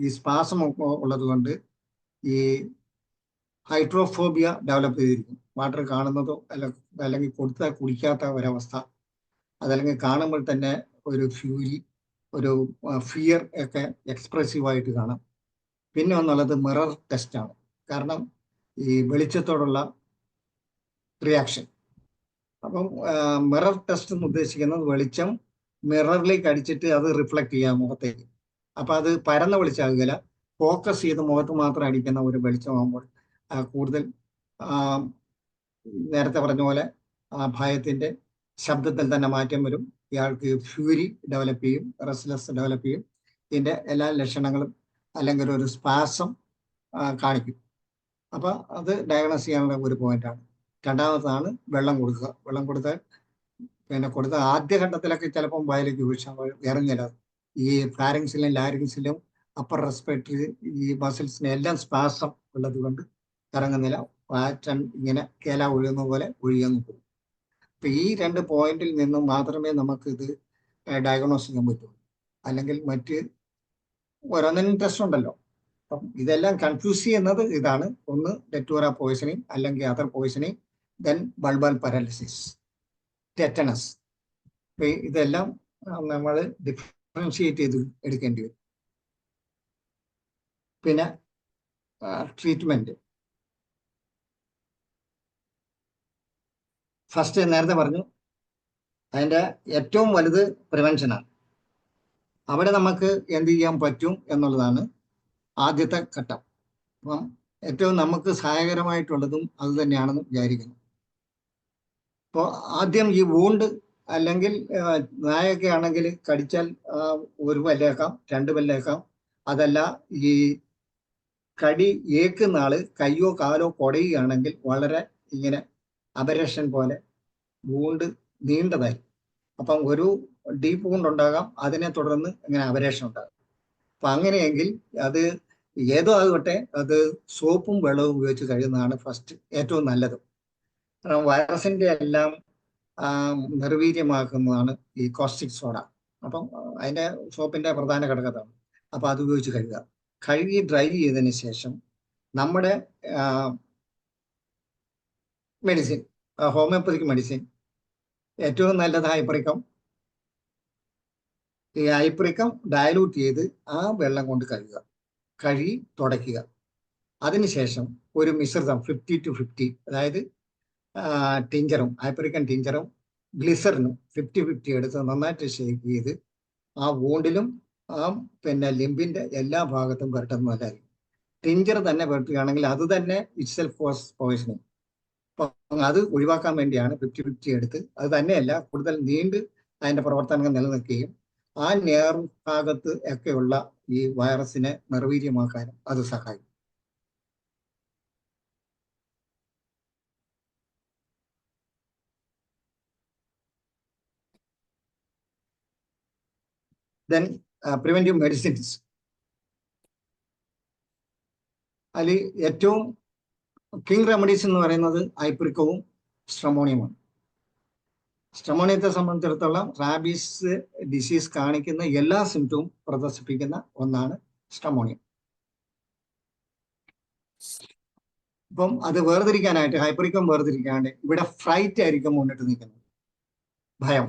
B: ഈ സ്പാസം ഉള്ളത് കൊണ്ട് ഈ ഹൈഡ്രോഫോബിയ ഡെവലപ്പ് ചെയ്തിരിക്കും. വാട്ടർ കാണുന്നതോ അല്ലെങ്കിൽ കൊടുത്താൽ കുടിക്കാത്ത ഒരവസ്ഥ, അതല്ലെങ്കിൽ കാണുമ്പോൾ തന്നെ ഒരു ഫ്യൂരി, ഒരു ഫിയർ ഒക്കെ എക്സ്പ്രസീവായിട്ട് കാണാം. പിന്നെ ഒന്നുള്ളത് മിറർ ടെസ്റ്റ് ആണ്. കാരണം ഈ വെളിച്ചത്തോടുള്ള റിയാക്ഷൻ. അപ്പം മിറർ ടെസ്റ്റ് എന്ന് ഉദ്ദേശിക്കുന്നത് വെളിച്ചം മിററിലേക്ക് അടിച്ചിട്ട് അത് റിഫ്ലക്ട് ചെയ്യാം മുഖത്തേക്ക്. അപ്പൊ അത് പരന്ന വെളിച്ചമാകില്ല, ഫോക്കസ് ചെയ്ത് മുഖത്ത് മാത്രം അടിക്കുന്ന ഒരു വെളിച്ചമാകുമ്പോൾ കൂടുതൽ നേരത്തെ പറഞ്ഞ പോലെ ഭയത്തിന്റെ ശബ്ദത്തിൽ തന്നെ മാറ്റം വരും, ഇയാൾക്ക് ഫ്യൂരി ഡെവലപ്പ് ചെയ്യും, റെസ്റ്റ്ലെസ് ഡെവലപ്പ് ചെയ്യും. ഇതിന്റെ എല്ലാ ലക്ഷണങ്ങളും അല്ലെങ്കിൽ ഒരു സ്പാസം കാണിക്കും. അപ്പൊ അത് ഡയഗ്നോസ് ചെയ്യാനുള്ള ഒരു പോയിന്റാണ്. രണ്ടാമതാണ് വെള്ളം കൊടുക്കുക. വെള്ളം കൊടുത്താൽ കൊടുത്ത ആദ്യഘട്ടത്തിലൊക്കെ ചിലപ്പം വയലേക്ക് വീഴ്ച ഇറങ്ങില്ല. ഈ ഫാരിങ്സിലും ലാരിങ്സിലും അപ്പർ റെസ്പിറേറ്ററി ഈ മസിൽസിനെ എല്ലാം സ്പാസം ഉള്ളത് കൊണ്ട് ഇറങ്ങുന്നില്ല. പാറ്റൺ ഇങ്ങനെ കേല ഒഴുകുന്ന പോലെ ഒഴുകി പോകും. അപ്പൊ ഈ 2 പോയിന്റിൽ നിന്നും മാത്രമേ നമുക്ക് ഇത് ഡയഗ്നോസ് ചെയ്യാൻ പറ്റുള്ളൂ. അല്ലെങ്കിൽ മറ്റ് ഓരോന്നിനും ടെസ്റ്റ് ഉണ്ടല്ലോ. അപ്പം ഇതെല്ലാം കൺഫ്യൂസ് ചെയ്യുന്നത് ഇതാണ്. ഒന്ന് ഡെറ്റൂറ പോയിസണിങ്, അല്ലെങ്കിൽ other poisoning, then bulbar paralysis, tetanus. ഇതെല്ലാം നമ്മൾ ഡിഫറൻഷിയേറ്റ് ചെയ്ത് എടുക്കേണ്ടി വരും. പിന്നെ ട്രീറ്റ്മെന്റ് ഫസ്റ്റ് നേരത്തെ പറഞ്ഞു, അതിൻ്റെ ഏറ്റവും വലുത് പ്രിവെൻഷനാണ്. അവിടെ നമുക്ക് എന്ത് ചെയ്യാൻ പറ്റും എന്നുള്ളതാണ് ആദ്യത്തെ ഘട്ടം. അപ്പം ഏറ്റവും നമുക്ക് സഹായകരമായിട്ടുള്ളതും അത് തന്നെയാണെന്ന് വിചാരിക്കുന്നു. അപ്പോൾ ആദ്യം ഈ വൂണ്ട്, അല്ലെങ്കിൽ നായൊക്കെ ആണെങ്കിൽ കടിച്ചാൽ 1 പല്ലേക്കാം, 2 പല്ലേക്കാം. അതല്ല ഈ കടി ഏക്കുന്ന ആള് കയ്യോ കാലോ കൊടയുകയാണെങ്കിൽ വളരെ ഇങ്ങനെ അപരേഷൻ പോലെ വൂണ്ട് നീണ്ടതായി. അപ്പം ഒരു ഡീപ്പ് വൂണ്ട് ഉണ്ടാകാം, അതിനെ തുടർന്ന് ഇങ്ങനെ അപരേഷൻ ഉണ്ടാകും. അപ്പൊ അങ്ങനെയെങ്കിൽ അത് ഏതോ ആകട്ടെ, അത് സോപ്പും വെള്ളവും ഉപയോഗിച്ച് കഴിയുന്നതാണ് ഫസ്റ്റ് ഏറ്റവും നല്ലത്. കാരണം വൈറസിന്റെ എല്ലാം നിർവീര്യമാക്കുന്നതാണ് ഈ കോസ്റ്റിക് സോഡ. അപ്പം അതിന്റെ സോപ്പിന്റെ പ്രധാന ഘടകതാണ്. അപ്പൊ അത് ഉപയോഗിച്ച് കഴുകുക. കഴുകി ഡ്രൈ ചെയ്തതിന് ശേഷം നമ്മുടെ മെഡിസിൻ, ഹോമിയോപ്പതിക് മെഡിസിൻ ഏറ്റവും നല്ലത് ഹൈപ്പറിക്കം. ഈ ഹൈപ്പറിക്കം ഡയലൂട്ട് ചെയ്ത് ആ വെള്ളം കൊണ്ട് കഴുകി തുടയ്ക്കുക. അതിനുശേഷം ഒരു മിശ്രിതം 50-50, അതായത് ടിഞ്ചറും ഹൈപ്പറിക്കൻ ടിഞ്ചറും ഗ്ലിസറിനും 50-50 എടുത്ത് നന്നായിട്ട് ഷേക്ക് ചെയ്ത് ആ വൂണ്ടിലും ലിംബിന്റെ എല്ലാ ഭാഗത്തും പുരട്ടുന്നതല്ലായിരിക്കും. ടിഞ്ചർ തന്നെ പുരട്ടുകയാണെങ്കിൽ അത് തന്നെ ഇറ്റ്സെൽഫ് കോസ് പോയിസണിങ്. അപ്പം അത് ഒഴിവാക്കാൻ വേണ്ടിയാണ് 50-50 എടുത്ത്. അത് തന്നെയല്ല, കൂടുതൽ നീണ്ട് അതിന്റെ പ്രവർത്തനങ്ങൾ നിലനിൽക്കുകയും ആ നേർവ് ഭാഗത്ത് ഒക്കെയുള്ള ഈ വൈറസിനെ നിർവീര്യമാക്കാനും അത് സഹായിക്കും. Then preventive medicines. അതിൽ ഏറ്റവും കിങ് റെമഡീസ് എന്ന് പറയുന്നത് ഐപ്രിക്കവും സ്ട്രമോണിയമാണ്. സ്ട്രമോണിയത്തെ സംബന്ധിച്ചിടത്തോളം റാബീസ് ഡിസീസ് കാണിക്കുന്ന എല്ലാ സിംറ്റവും പ്രദർശിപ്പിക്കുന്ന ഒന്നാണ് സ്ട്രമോണിയം. അപ്പം അത് വേർതിരിക്കാനായിട്ട്, ഹൈപ്പറിക്കം വേർതിരിക്കാണ്ട് ഇവിടെ ഫ്രൈറ്റ് ആയിരിക്കും മുന്നിട്ട് നിൽക്കുന്നത്, ഭയം.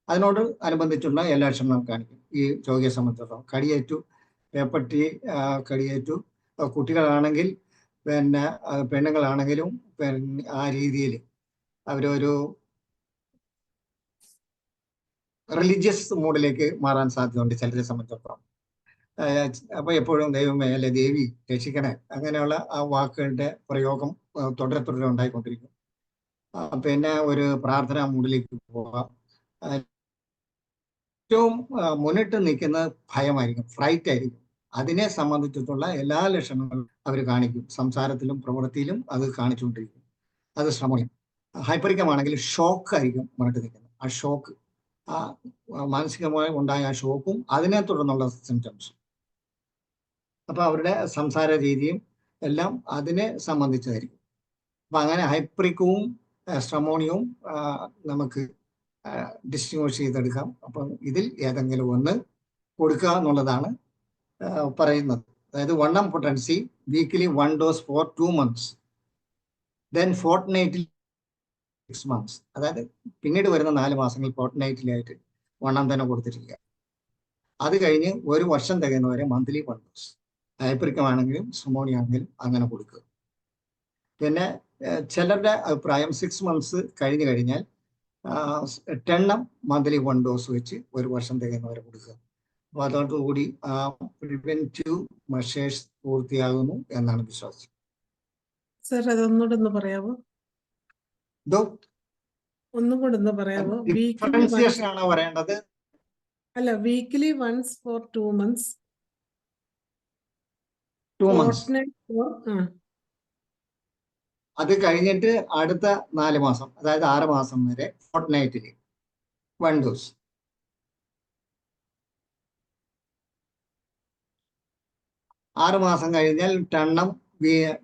B: അതിനോട് അനുബന്ധിച്ചുള്ള എല്ലാ ലക്ഷണങ്ങളും കാണിക്കും. ഈ രോഗിയെ സംബന്ധിച്ചിടത്തോളം കടിയേറ്റു, പേപ്പട്ടി കടിയേറ്റു, കുട്ടികളാണെങ്കിൽ പെണ്ണുങ്ങളാണെങ്കിലും ആ രീതിയിൽ അവരൊരു റിലീജിയസ് മൂഡിലേക്ക് മാറാൻ സാധ്യതയുണ്ട് ചിലരെ സംബന്ധിച്ചിടത്തോളം. അപ്പൊ എപ്പോഴും ദൈവമേ അല്ലെ ദേവി രക്ഷിക്കണേ, അങ്ങനെയുള്ള ആ വാക്കുകളുടെ പ്രയോഗം തുടരെ ഉണ്ടായിക്കൊണ്ടിരിക്കും. പിന്നെ ഒരു പ്രാർത്ഥനാ മൂഡിലേക്ക് പോകാം. ഏറ്റവും മുന്നിട്ട് നിൽക്കുന്ന ഭയമായിരിക്കും, ഫ്രൈറ്റ് ആയിരിക്കും. അതിനെ സംബന്ധിച്ചിട്ടുള്ള എല്ലാ ലക്ഷണങ്ങളും അവർ കാണിക്കും, സംസാരത്തിലും പ്രവൃത്തിയിലും അത് കാണിച്ചുകൊണ്ടിരിക്കും. അത് ശ്രമണിയും. ഹൈപ്പറിക്കമാണെങ്കിൽ ഷോക്ക് ആയിരിക്കും മുന്നിട്ട് നിൽക്കുന്നത്. ആ ഷോക്ക്, ആ മാനസികമായി ഉണ്ടായ ആ ഷോക്കും അതിനെ തുടർന്നുള്ള സിംറ്റംസും. അപ്പൊ അവരുടെ സംസാര രീതിയും എല്ലാം അതിനെ സംബന്ധിച്ചതായിരിക്കും. അപ്പൊ അങ്ങനെ ഹൈപ്പറിക്കവും സ്ട്രമോണിയവും നമുക്ക് ഡിസ്റ്റിങ്വിഷ് ചെയ്തെടുക്കാം. അപ്പം ഇതിൽ ഏതെങ്കിലും ഒന്ന് കൊടുക്കുക എന്നുള്ളതാണ് പറയുന്നത്. അതായത് വണ്ണം potency weekly 1 dose for 2 months, then fortnightly 6 months. അതായത് പിന്നീട് വരുന്ന 4 മാസങ്ങൾ ഫോർട്ട്നൈറ്റ്ലി ആയിട്ട് വണ്ണം തന്നെ കൊടുത്തിരിക്കുക. അത് കഴിഞ്ഞ് 1 വർഷം തികയുന്നവരെ മന്ത്ലി 1 dose. ഹൈപ്പറിക്കമാണെങ്കിലും സ്ട്രമോണിയ ആണെങ്കിലും അങ്ങനെ കൊടുക്കുക. പിന്നെ ചിലരുടെ അഭിപ്രായം 6 months കഴിഞ്ഞു കഴിഞ്ഞാൽ 10 മന്ത്ലി 1 dose വെച്ച് 1 വർഷം തികയുന്നവരെ കൊടുക്കുക. അപ്പൊ അതോടുകൂടി പ്രിവെന്റീവ് മെഷേഴ്സ് പൂർത്തിയാകുന്നു എന്നാണ് വിശ്വാസം.
A: സർ, അതൊന്നുകൂടെ ഒന്ന് പറയാമോ? ഒന്നും കൂടെ ഒന്ന് പറയാമോ? വീക്കിലി
B: ഡിഫറൻസിയേഷൻ ആണോ പറയേണ്ടത്?
A: അല്ല, weekly once four 2 months.
B: 2 months. അത് കഴിഞ്ഞിട്ട് അടുത്ത 4 മാസം, അതായത് 6 മാസം വരെ ഫോർട്ട്നൈറ്റില് 1 ഡോസ്. ആറ് മാസം കഴിഞ്ഞാൽ ടണ്ണം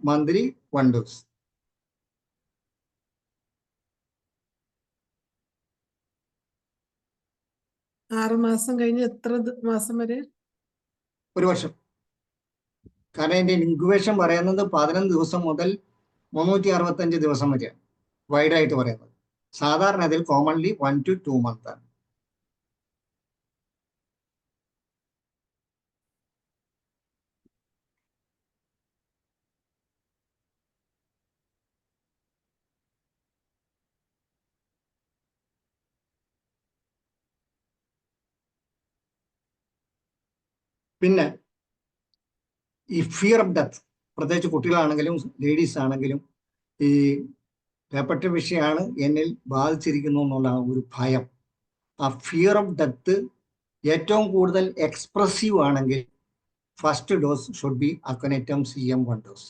B: മന്ത്ലി 1 ഡോസ്.
A: ആറ് മാസം കഴിഞ്ഞ് എത്ര മാസം വരെ?
B: 1 വർഷം. കാരണം ഇതിന്റെ ഇൻക്യുബേഷൻ പറയുന്നത് 11 ദിവസം മുതൽ 365 ദിവസം വരെയാണ് വൈഡായിട്ട് പറയുന്നത്. സാധാരണ അതിൽ കോമൺലി 1 to 2 months ആണ്. പിന്നെ ഈ ഫിയർ ഓഫ് ഡെത്ത്, പ്രത്യേകിച്ച് കുട്ടികളാണെങ്കിലും ലേഡീസ് ആണെങ്കിലും, ഈ പേപ്പർ വിഷയമാണ് എന്നിൽ ബാധിച്ചിരിക്കുന്നു എന്നുള്ള ഒരു ഭയം, ആ ഫിയർ ഓഫ് ഡെത്ത് ഏറ്റവും കൂടുതൽ എക്സ്പ്രസീവ് ആണെങ്കിൽ first dose should be aconitum CM 1 dose.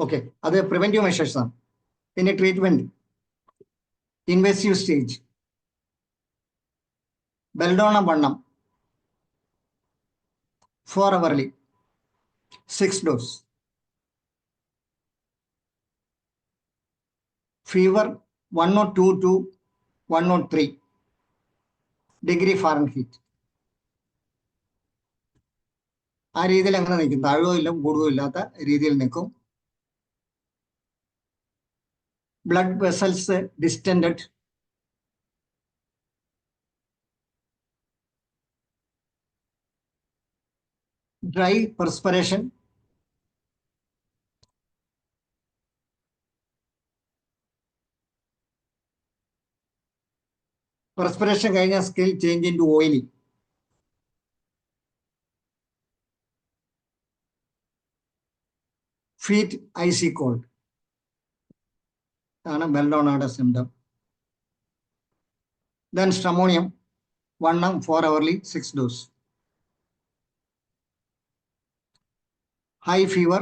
B: Okay, അത് പ്രിവെന്റീവ് മെഷേഴ്സ് ആണ്. പിന്നെ ട്രീറ്റ്മെന്റ്, ഇൻവേസീവ് സ്റ്റേജ്, ബെൽഡോണ വണ്ണം 4 hourly 6 dose, fever 102 to 103 degree Fahrenheit. ആ രീതിയിൽ അങ്ങനെ നിൽക്കും, താഴോ ഇല്ല കൂടുകയോ ഇല്ലാത്ത രീതിയിൽ നിൽക്കും. Blood vessels distended, dry perspiration, perspiration കഴിഞ്ഞ skin change into oily, feet icy cold ആണ് ബെൽഡോണയുടെ സിംറ്റം. ദെൻ സ്ട്രമോണിയം വണ്ണം 4 hourly 6 dose, high fever,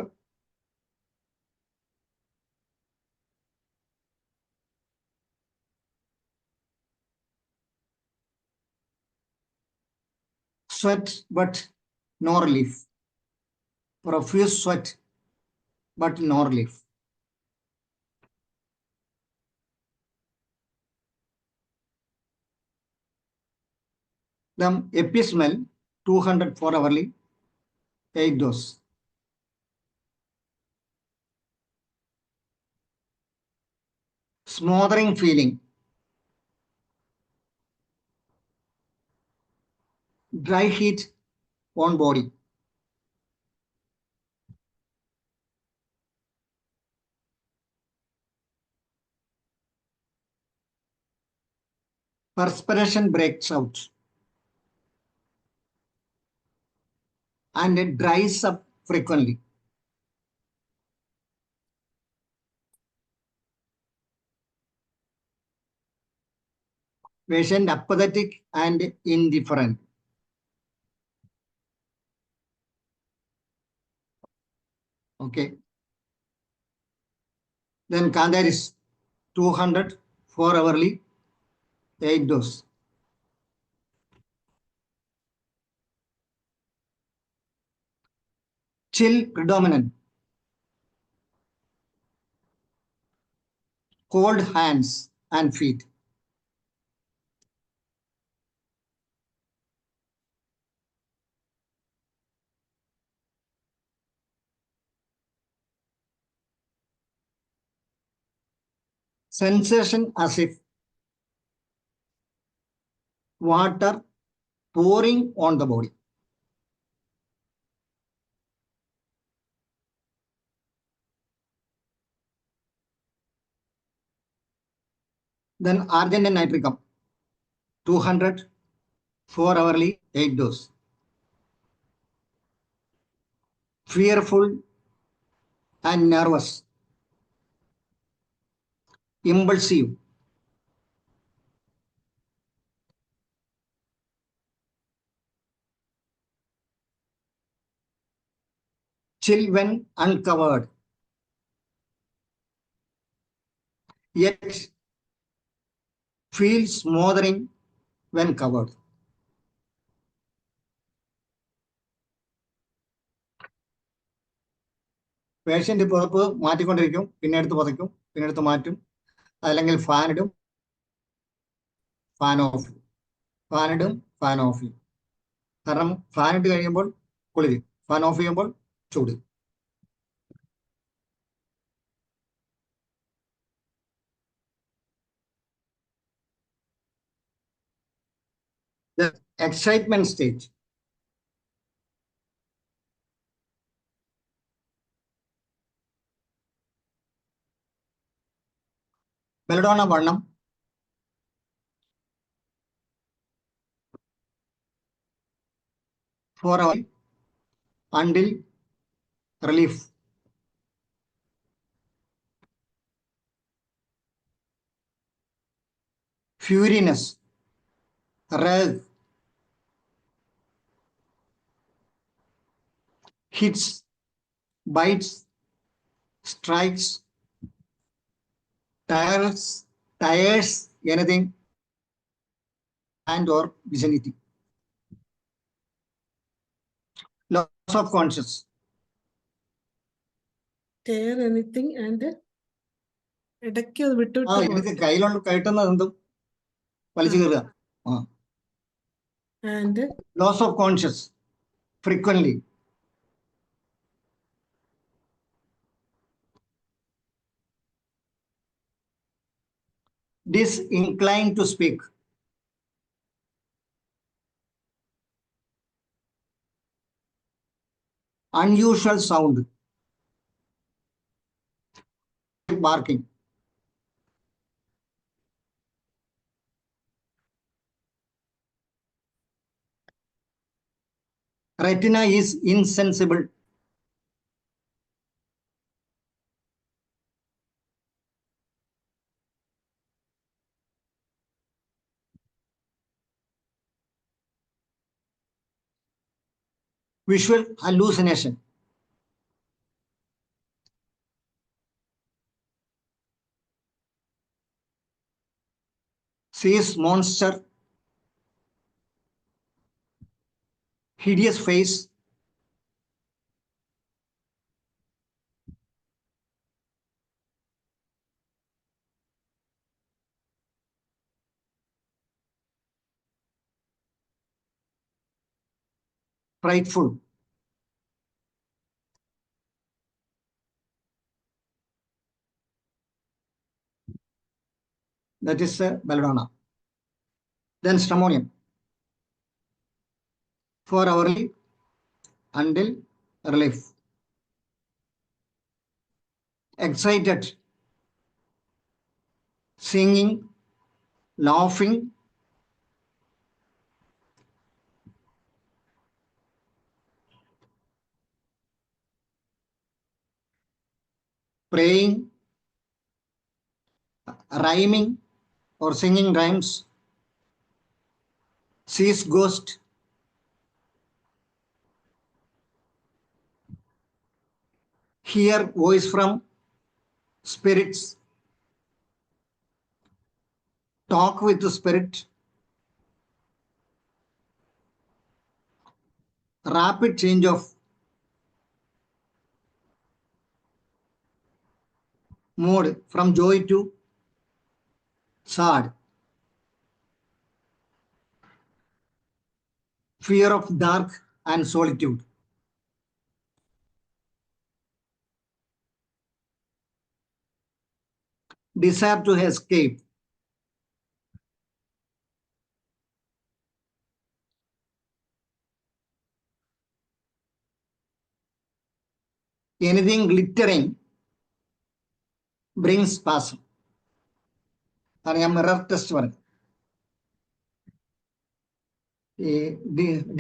B: sweat but no relief, profuse sweat but no relief. Then epismel 200 4 hourly 8 dose. Smothering feeling, dry heat on body, perspiration breaks out and it dries up frequently. Patient apathetic and indifferent. Okay. Then Candaris 200 4 hourly 8 dose. Chill predominant, cold hands and feet. Sensation as if water pouring on the body. Then argentine nitricum, 200, 4 hourly, 8 dose. Fearful and nervous, impulsive, chill when uncovered, yet feels smothering when covered. Patient പുതപ്പ് മാറ്റിക്കൊണ്ടിരിക്കും, പിന്നെ എടുത്ത് പുതയ്ക്കും, പിന്നെ എടുത്ത് മാറ്റും, അല്ലെങ്കിൽ ഫാൻ ഇടും, ഫാൻ ഓഫ്, ഫാൻ ഇടും, ഫാൻ ഓഫ് ചെയ്യും. കാരണം ഫാൻ ഇട്ട് കഴിയുമ്പോൾ കുളിര്, ഫാൻ ഓഫ് ചെയ്യുമ്പോൾ ചൂട്. The excitement stage. Belladonna വർണ്ണം, 4 hours until relief. Furyness, rage, hits, bites, strikes, tires anything and or vicinity. Loss of conscious,
A: tear anything and ഇടയ്ക്ക് അത് വിട്ടുവിട്ട്
B: എനിക്ക് കയ്യിലുള്ള കയറ്റുന്നത് എന്തും വലിച്ചു കയറുക.
A: And
B: Loss of conscious frequently. Disinclined to speak. Unusual sound, barking. Retina is insensible. Visual hallucination. Sees monster, hideous face, frightful. That is belladonna. Then stramonium, 4 hourly until relief. Excited, singing, laughing, praying, rhyming or singing rhymes, sees ghost, hear voice from spirits, talk with the spirit, rapid change of mood from joy to sad, fear of dark and solitude, desire to escape, anything glittering brings spasm. ആണ് ഞാൻ മിറർ ടെസ്റ്റ് പറഞ്ഞത്. ഈ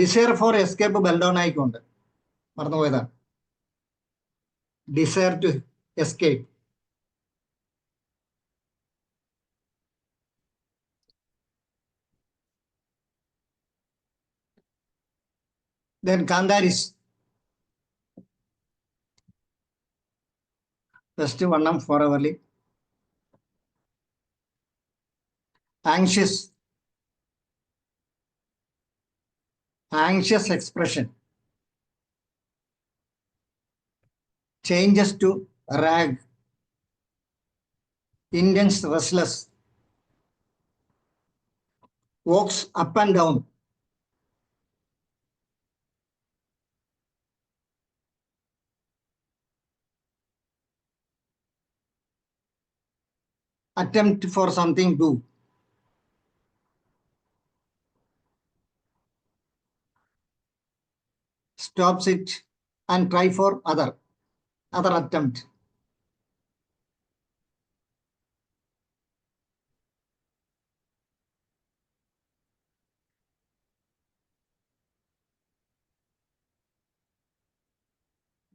B: ഡിസയർ ഫോർ എസ്കേപ്പ് ബെൽഡോണായിക്കുണ്ട്, മറന്നുപോയതാണ്. Desire to escape. Then Kandaris. First one foreverly. Anxious. Anxious expression. Changes to rag. Intense restless. Walks up and down. Attempt for something do. Stops it and try for other attempt.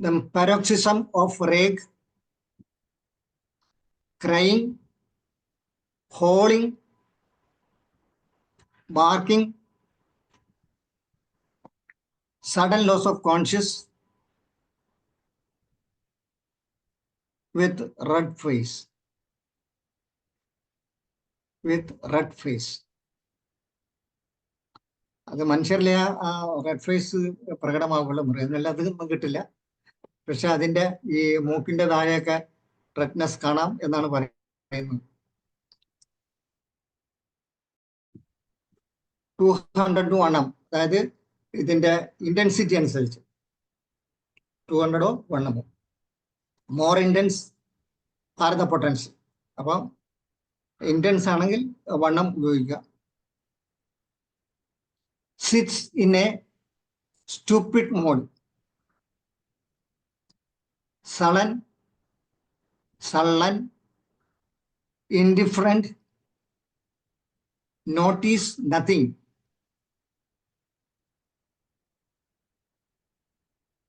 B: The paroxysm of rage, crying, howling, barking, sudden loss of conscious with red face. With red face. അത് മനുഷ്യരിലെ ആ റെഡ് ഫേസ് പ്രകടമാവുള്ളൂ, മൃഗങ്ങളിൽ അതൊന്നും കിട്ടില്ല. പക്ഷെ അതിന്റെ ഈ മൂക്കിന്റെ താഴെയൊക്കെ റെഡ്നെസ് കാണാം എന്നാണ് പറയുന്നത്. 200 to 1 അതായത് ഇതിന്റെ ഇന്റൻസിറ്റി അനുസരിച്ച് 200 1 more intense are the potential. അപ്പം ഇന്റൻസ് ആണെങ്കിൽ 1 ഉപയോഗിക്കുക. Sits in a stupid mode. Sullen, indifferent, notice nothing.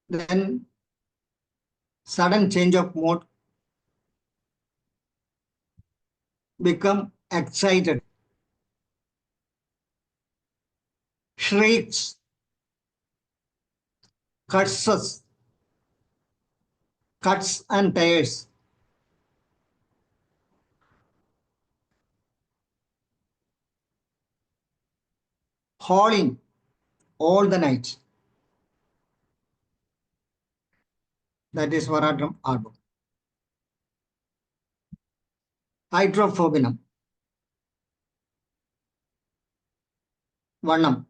B: Then sudden change of mode, become excited, shrieks, cuts and tears, howling all the night. That is Varadram album. Hydrophobinum. 1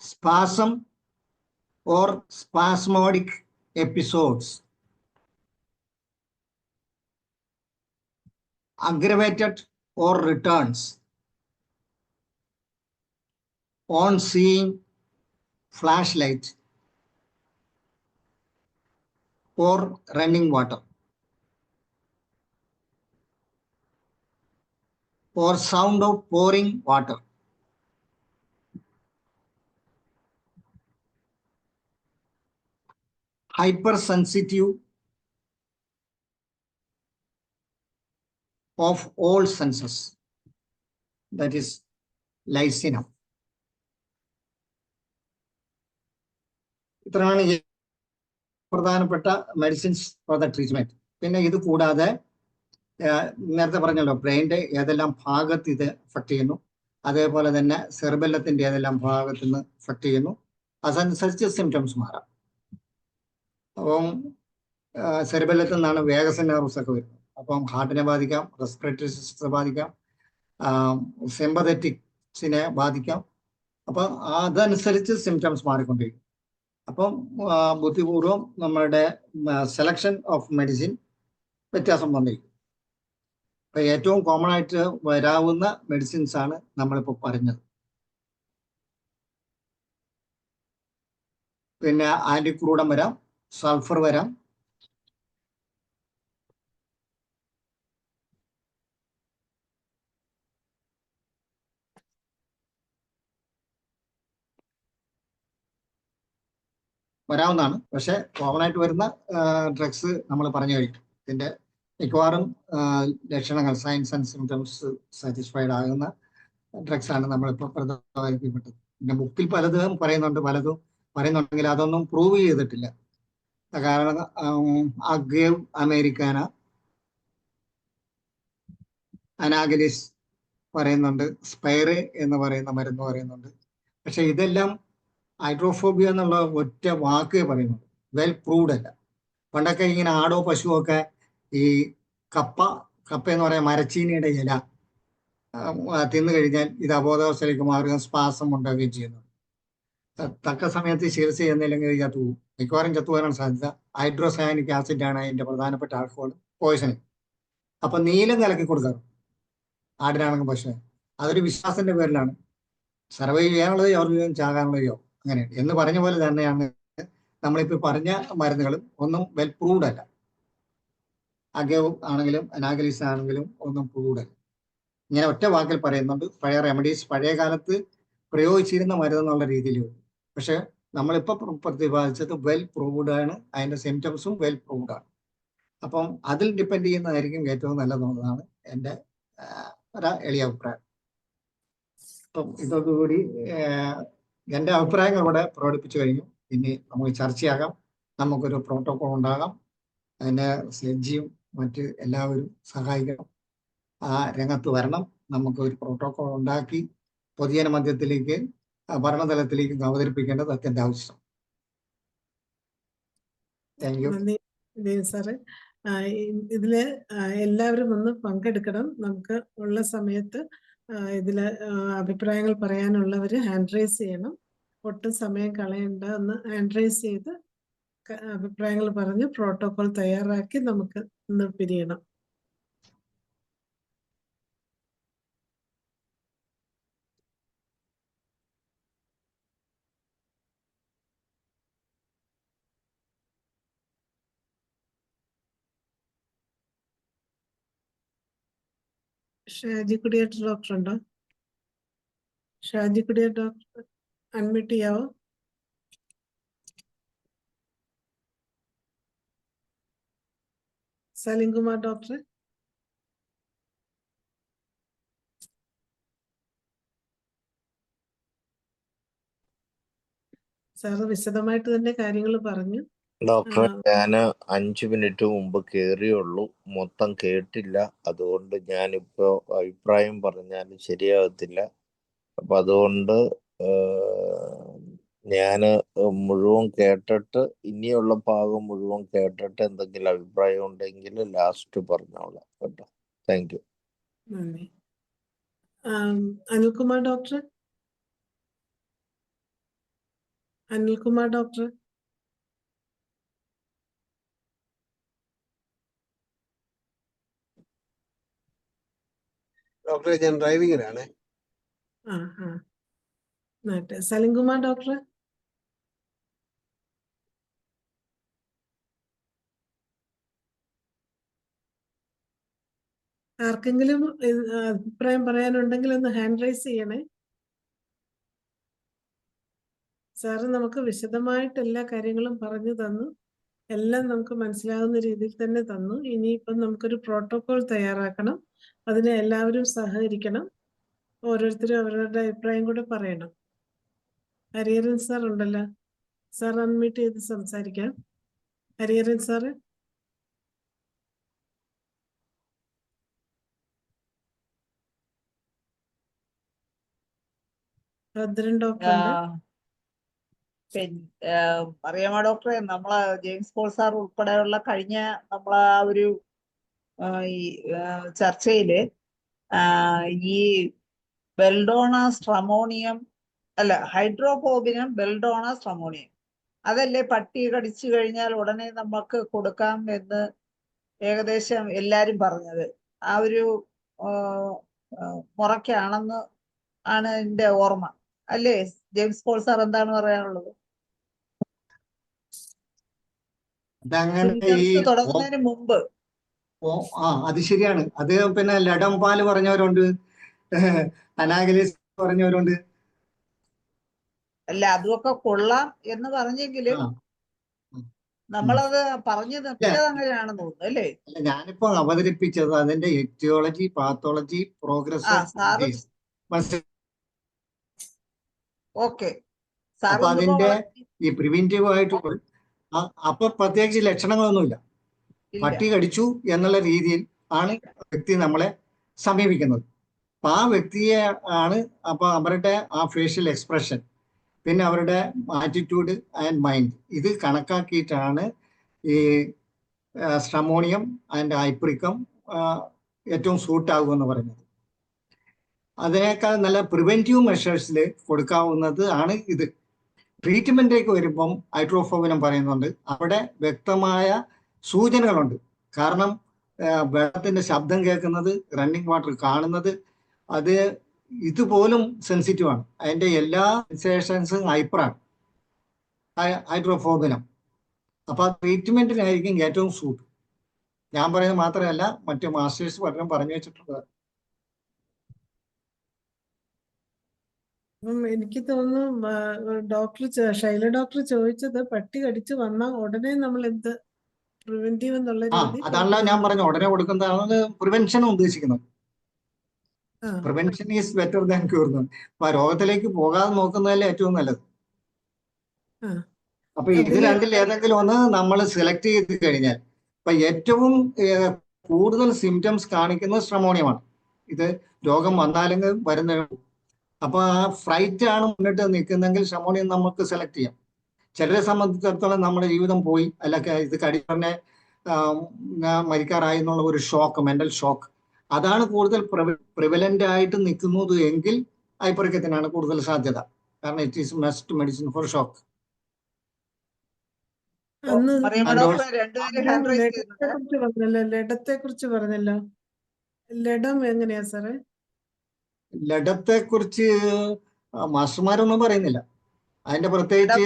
B: spasm or spasmodic episodes. Aggravated or returns on seeing flashlight or running water or sound of pouring water. Hypersensitive of all senses. That is lysinum. ഇത്രയാണ് പ്രധാനപ്പെട്ട മെഡിസിൻസ് ഫോർ ദ ട്രീറ്റ്മെന്റ്. പിന്നെ ഇത് കൂടാതെ നേരത്തെ പറഞ്ഞല്ലോ ബ്രെയിൻ്റെ ഏതെല്ലാം ഭാഗത്ത് ഇത് എഫക്ട് ചെയ്യുന്നു, അതേപോലെ തന്നെ സെറിബെല്ലത്തിന്റെ ഏതെല്ലാം ഭാഗത്ത് നിന്ന് എഫക്ട് ചെയ്യുന്നു, അതനുസരിച്ച് സിംറ്റംസ് മാറാം. അപ്പം സെറിബെല്ലത്തിൽ നിന്നാണ് വേഗസ് നെർവ്സ് ഒക്കെ വരുന്നത്. അപ്പം ഹാർട്ടിനെ ബാധിക്കാം, റെസ്പിറേറ്ററി സിസ്റ്റത്തെ ബാധിക്കാം, സിമ്പതറ്റിക്സിനെ ബാധിക്കാം. അപ്പം അതനുസരിച്ച് സിംറ്റംസ് മാറിക്കൊണ്ടിരിക്കും. അപ്പം ബുദ്ധിപൂർവം നമ്മളുടെ സെലക്ഷൻ ഓഫ് മെഡിസിൻ വ്യത്യാസം വന്നിരിക്കും. അപ്പം ഏറ്റവും കോമൺ ആയിട്ട് വരാവുന്ന മെഡിസിൻസ് ആണ് നമ്മളിപ്പോൾ പറഞ്ഞത്. പിന്നെ ആന്റിക്രൂഡം വരാം, സൾഫർ വരാം, വരാവുന്നതാണ്. പക്ഷെ കോമൺ ആയിട്ട് വരുന്ന ഡ്രഗ്സ് നമ്മൾ പറഞ്ഞു കഴിഞ്ഞു. ഇതിന്റെ മിക്കവാറും ലക്ഷണങ്ങൾ, സയൻസ് ആൻഡ് സിംറ്റംസ് സാറ്റിസ്ഫൈഡ് ആകുന്ന ഡ്രഗ്സ് ആണ് നമ്മളിപ്പോൾ പ്രതിപാദിക്കപ്പെട്ടത്. പിന്നെ ബുക്കിൽ പലതും പറയുന്നുണ്ടെങ്കിൽ അതൊന്നും പ്രൂവ് ചെയ്തിട്ടില്ല. കാരണം അഗേവ് അമേരിക്കാന, അനാഗലിസ് പറയുന്നുണ്ട്, സ്പൈറെ എന്ന് പറയുന്ന മരുന്ന് പറയുന്നുണ്ട്. പക്ഷെ ഇതെല്ലാം ഹൈഡ്രോഫോബിയ എന്നുള്ള ഒറ്റ വാക്കേ പറയുന്നുള്ളൂ, വെൽ പ്രൂവ്ഡ് അല്ല. പണ്ടൊക്കെ ഇങ്ങനെ ആടോ പശുവോ ഒക്കെ ഈ കപ്പ എന്ന് പറയാൻ മരച്ചീനിയുടെ ഇല തിന്നു കഴിഞ്ഞാൽ ഇത് അബോധാവസ്ഥയിലേക്ക് മാറുകയും സ്പാസം ഉണ്ടാവുകയും ചെയ്യുന്നു. തക്ക സമയത്ത് ചികിത്സ ചെയ്യുന്നില്ലെങ്കിൽ ചത്തുപോകും. മിക്കവാറും ചത്തുപോകാനാണ് സാധ്യത. ഹൈഡ്രോസയാനിക് ആസിഡ് ആണ് അതിന്റെ പ്രധാനപ്പെട്ട ആൽക്കഹോൾ പോയിസണിങ്. അപ്പൊ നീലം കലക്കി കൊടുക്കാറ് ആടിനാണെങ്കിൽ പശുവിന്. അതൊരു വിശ്വാസത്തിന്റെ പേരിലാണ്. സർവൈവ് ചെയ്യാനുള്ളത് യോഗം, ചാകാനുള്ളതോ അങ്ങനെ എന്ന് പറഞ്ഞ പോലെ തന്നെയാണ് നമ്മളിപ്പോൾ പറഞ്ഞ മരുന്നുകളും ഒന്നും വെൽ പ്രൂവ്ഡ് അല്ല. അഗേവ് ആണെങ്കിലും അനാഗലിസ് ആണെങ്കിലും ഒന്നും പ്രൂവ്ഡ് അല്ല. ഇങ്ങനെ ഒറ്റ വാക്കിൽ പറയുന്നുണ്ട്, പഴയ റെമഡീസ് പഴയ കാലത്ത് പ്രയോഗിച്ചിരുന്ന മരുന്ന് എന്നുള്ള രീതിയിലുണ്ട്. പക്ഷെ നമ്മളിപ്പോൾ പ്രതിപാദിച്ചത് വെൽ പ്രൂവ്ഡ് ആണ്, അതിന്റെ സിംറ്റംസും വെൽ പ്രൂവ്ഡ് ആണ്. അപ്പം അതിൽ ഡിപ്പെൻഡ് ചെയ്യുന്നതായിരിക്കും ഏറ്റവും നല്ലതെന്നുള്ളതാണ് എൻ്റെ ഒരു എളിയ അഭിപ്രായം. അപ്പം ഇതോടുകൂടി എൻ്റെ അഭിപ്രായങ്ങൾ ഇവിടെ പ്രകടിപ്പിച്ചു കഴിഞ്ഞു. ഇനി നമുക്ക് ചർച്ചയാകാം, നമുക്കൊരു പ്രോട്ടോകോൾ ഉണ്ടാകാം. അതിന് സ്ലെഡ്ജിയും മറ്റ് എല്ലാവരും സഹായിക്കണം, ആ രംഗത്ത് വരണം. നമുക്ക് ഒരു പ്രോട്ടോകോൾ ഉണ്ടാക്കി പൊതുജന മധ്യത്തിലേക്ക്, ഭരണതലത്തിലേക്ക് അവതരിപ്പിക്കേണ്ടത് അത്യന്ത ആവശ്യം. Thank you.
A: നന്ദി സാറ്. ഇതില് എല്ലാവരും ഒന്ന് പങ്കെടുക്കണം. നമുക്ക് ഉള്ള സമയത്ത് ഇതില് അഭിപ്രായങ്ങൾ പറയാനുള്ളവര് ഹാൻഡ് റൈസ് ചെയ്യണം. ഒട്ടും സമയം കളയണ്ട, ഒന്ന് ഹാൻഡ് റൈസ് ചെയ്ത് അഭിപ്രായങ്ങൾ പറഞ്ഞ് പ്രോട്ടോകോൾ തയ്യാറാക്കി നമുക്ക് ഇന്ന് പിരിയണം. ഷാജി കുടിയേറ്റ ഡോക്ടർ ഉണ്ടോ? ഷാജി കുടിയേറ്റ ഡോക്ടർ അൺമ്യൂട്ട് ചെയ്യാവോ? സലിംകുമാർ ഡോക്ടർ? സാറ് വിശദമായിട്ട് തന്നെ കാര്യങ്ങൾ പറഞ്ഞു.
E: ഡോക്ടറെ, ഞാന് 5 മിനിറ്റ് മുമ്പ് കേറിയുള്ളൂ, മൊത്തം കേട്ടില്ല. അതുകൊണ്ട് ഞാനിപ്പോ അഭിപ്രായം പറഞ്ഞാൽ ശരിയാകത്തില്ല. അപ്പൊ അതുകൊണ്ട് ഞാന് മുഴുവൻ കേട്ടിട്ട്, ഇനിയുള്ള ഭാഗം മുഴുവൻ കേട്ടിട്ട് എന്തെങ്കിലും അഭിപ്രായം ഉണ്ടെങ്കിൽ ലാസ്റ്റ് പറഞ്ഞോളാം കേട്ടോ. Thank you.
A: നന്ദി. അനിൽകുമാർ ഡോക്ടർ? അനിൽകുമാർ ഡോക്ടർ?
F: ഡോക്ടറെ, ഞാൻ ഡ്രൈവിങ്ങിലാണ്.
A: സലിംകുമാർ ഡോക്ടർ? ആർക്കെങ്കിലും അഭിപ്രായം പറയാനുണ്ടെങ്കിൽ ഒന്ന് ഹാൻഡ് റൈസ് ചെയ്യണേ. സാറ് നമുക്ക് വിശദമായിട്ട് എല്ലാ കാര്യങ്ങളും പറഞ്ഞു തന്നു, എല്ലാം നമുക്ക് മനസ്സിലാകുന്ന രീതിയിൽ തന്നെ തന്നു. ഇനിയിപ്പം നമുക്കൊരു പ്രോട്ടോകോൾ തയ്യാറാക്കണം, അതിന് എല്ലാവരും സഹകരിക്കണം. ഓരോരുത്തരും അവരുടെ അഭിപ്രായം കൂടെ പറയണം. ഹരിഹരൻ സാർ ഉണ്ടല്ലോ, സാർ അൺമ്യൂട്ട് ചെയ്ത് സംസാരിക്കാം. ഹരിഹരൻ സാറ്? ഭദ്രൻ ഡോക്ടർ ഉണ്ട്.
D: അറിയാമോ ഡോക്ടറെ, നമ്മളെ ജെയിംസ് പോൾ സാർ ഉൾപ്പെടെയുള്ള കഴിഞ്ഞ നമ്മളെ ആ ഒരു ഈ ചർച്ചയില് ഈ ബെൽഡോണ സ്ട്രമോണിയം അല്ല, ഹൈഡ്രോഫോബിനം ബെൽഡോണ സ്ട്രമോണിയം, അതല്ലേ പട്ടി കടിച്ചു കഴിഞ്ഞാൽ ഉടനെ നമുക്ക് കൊടുക്കാം എന്ന് ഏകദേശം എല്ലാരും പറഞ്ഞത്? ആ ഒരു മുറയ്ക്കാണെന്ന് ആണ് എന്റെ ഓർമ്മ. അല്ലേ ജെയിംസ് പോൾ സാർ, എന്താണ് പറയാനുള്ളത്? തുടങ്ങുന്നതിന് മുമ്പ്.
B: അത് ശരിയാണ്. അത് പിന്നെ ലഡം പാല് പറഞ്ഞവരുണ്ട്, അനാഗലിസ് പറഞ്ഞവരുണ്ട്.
D: അല്ല, അതുമൊക്കെ കൊള്ളാം എന്ന് പറഞ്ഞെങ്കിലും നമ്മളത് പറഞ്ഞു നിർത്തിയത് അങ്ങനെയാണെന്ന് തോന്നുന്നു അല്ലേ?
B: അല്ല, ഞാനിപ്പോ അവതരിപ്പിച്ചത് അതിന്റെ എറ്റിയോളജി, പാത്തോളജി, പ്രോഗ്രസ്
D: ആ
B: of
D: sir
B: disease.
D: Okay sir
B: അപ്പൊ
D: ഒന്നിപ്പോ
B: അതിന്റെ ഈ പ്രിവെന്റീവ് ആയിട്ട് അപ്പൊ പ്രത്യേകിച്ച് ലക്ഷണങ്ങളൊന്നുമില്ല.
D: ഇല്ല.
B: പട്ടി കടിച്ചു എന്നുള്ള രീതിയിൽ ആണ് വ്യക്തി നമ്മളെ സമീപിക്കുന്നത്. അപ്പൊ ആ വ്യക്തിയെ ആണ് അപ്പൊ അവരുടെ ആ ഫേഷ്യൽ എക്സ്പ്രഷൻ, പിന്നെ അവരുടെ ആറ്റിറ്റ്യൂഡ് ആൻഡ് മൈൻഡ്, ഇത് കണക്കാക്കിയിട്ടാണ് ഈ സ്ട്രമോണിയം ആൻഡ് ഹൈപ്രിക്കം ഏറ്റവും സൂട്ടാകുമെന്ന് പറയുന്നത്. അതിനേക്കാൾ നല്ല പ്രിവെന്റീവ് മെഷേഴ്സിൽ കൊടുക്കാവുന്നത് ആണ് ഇത്. ട്രീറ്റ്മെന്റിലേക്ക് വരുമ്പം ഹൈഡ്രോഫോബിനം പറയുന്നുണ്ട്. അവിടെ വ്യക്തമായ സൂചനകളുണ്ട്. കാരണം വെള്ളത്തിന്റെ ശബ്ദം കേൾക്കുന്നത്, റണ്ണിങ് വാട്ടർ കാണുന്നത്, അത് ഇതുപോലും സെൻസിറ്റീവ് ആണ്. അതിന്റെ എല്ലാ സെൻസേഷൻസും ഹൈപ്പറാണ് ഹൈഡ്രോഫോബിനം. അപ്പൊ ആ ട്രീറ്റ്മെന്റിനായിരിക്കും ഏറ്റവും സൂട്ട്. ഞാൻ പറയുന്നത് മാത്രമല്ല, മറ്റു മാസ്റ്റേഴ്സ് പലരും പറഞ്ഞു വെച്ചിട്ടുണ്ട്.
A: എനിക്ക് തോന്നുന്നു ശൈല ഡോക്ടർ ചോദിച്ചത് പട്ടി കടിച്ചു വന്നാൽ ഉടനെ നമ്മൾ എന്ത് പ്രിവെന്റീവ് എന്നുള്ള രീതി
B: അതാണല്ലോ ഞാൻ പറഞ്ഞു, ഉടനെ കൊടുക്കുന്നതാണ് പ്രിവെൻഷൻ ഉദ്ദേശിക്കുന്നത്. Prevention is better than cure. അപ്പൊ രോഗത്തിലേക്ക് പോകാതെ നോക്കുന്നതല്ലേ ഏറ്റവും നല്ലത്. അപ്പൊ ഇത് രണ്ടിൽ ഏതെങ്കിലും ഒന്ന് നമ്മൾ സെലക്ട് ചെയ്ത് കഴിഞ്ഞാൽ, ഇപ്പൊ ഏറ്റവും കൂടുതൽ സിംറ്റംസ് കാണിക്കുന്നത് സ്ട്രമോണിയമാണ്. ഇത് രോഗം വന്നാലെങ്കിൽ വരുന്ന, അപ്പൊ ആ ഫ്രൈറ്റ് ആണ് മുന്നിട്ട് നിൽക്കുന്നെങ്കിൽ സ്ട്രമോണിയം നമുക്ക് സെലക്ട് ചെയ്യാം. ചിലരെ സംബന്ധിച്ചിടത്തോളം നമ്മുടെ ജീവിതം പോയി, അല്ല ഇത് കടിപ്പന്നെ മരിക്കാറായി എന്നുള്ള ഒരു ഷോക്ക്, മെന്റൽ ഷോക്ക്, അതാണ് കൂടുതൽ പ്രിവലന്റ് ആയിട്ട് നിൽക്കുന്നത് എങ്കിൽ ഹൈപ്പർക്കത്തിനാണ് കൂടുതൽ സാധ്യത. കാരണം it is must medicine for shock.
A: ലഡത്തെ കുറിച്ച് പറഞ്ഞല്ലോ, ലഡം എങ്ങനെയാ സാറേ?
B: ലഡത്തെ കുറിച്ച് മാസ്റ്റർമാരൊന്നും പറയുന്നില്ല. അതിന്റെ പ്രത്യേകിച്ച്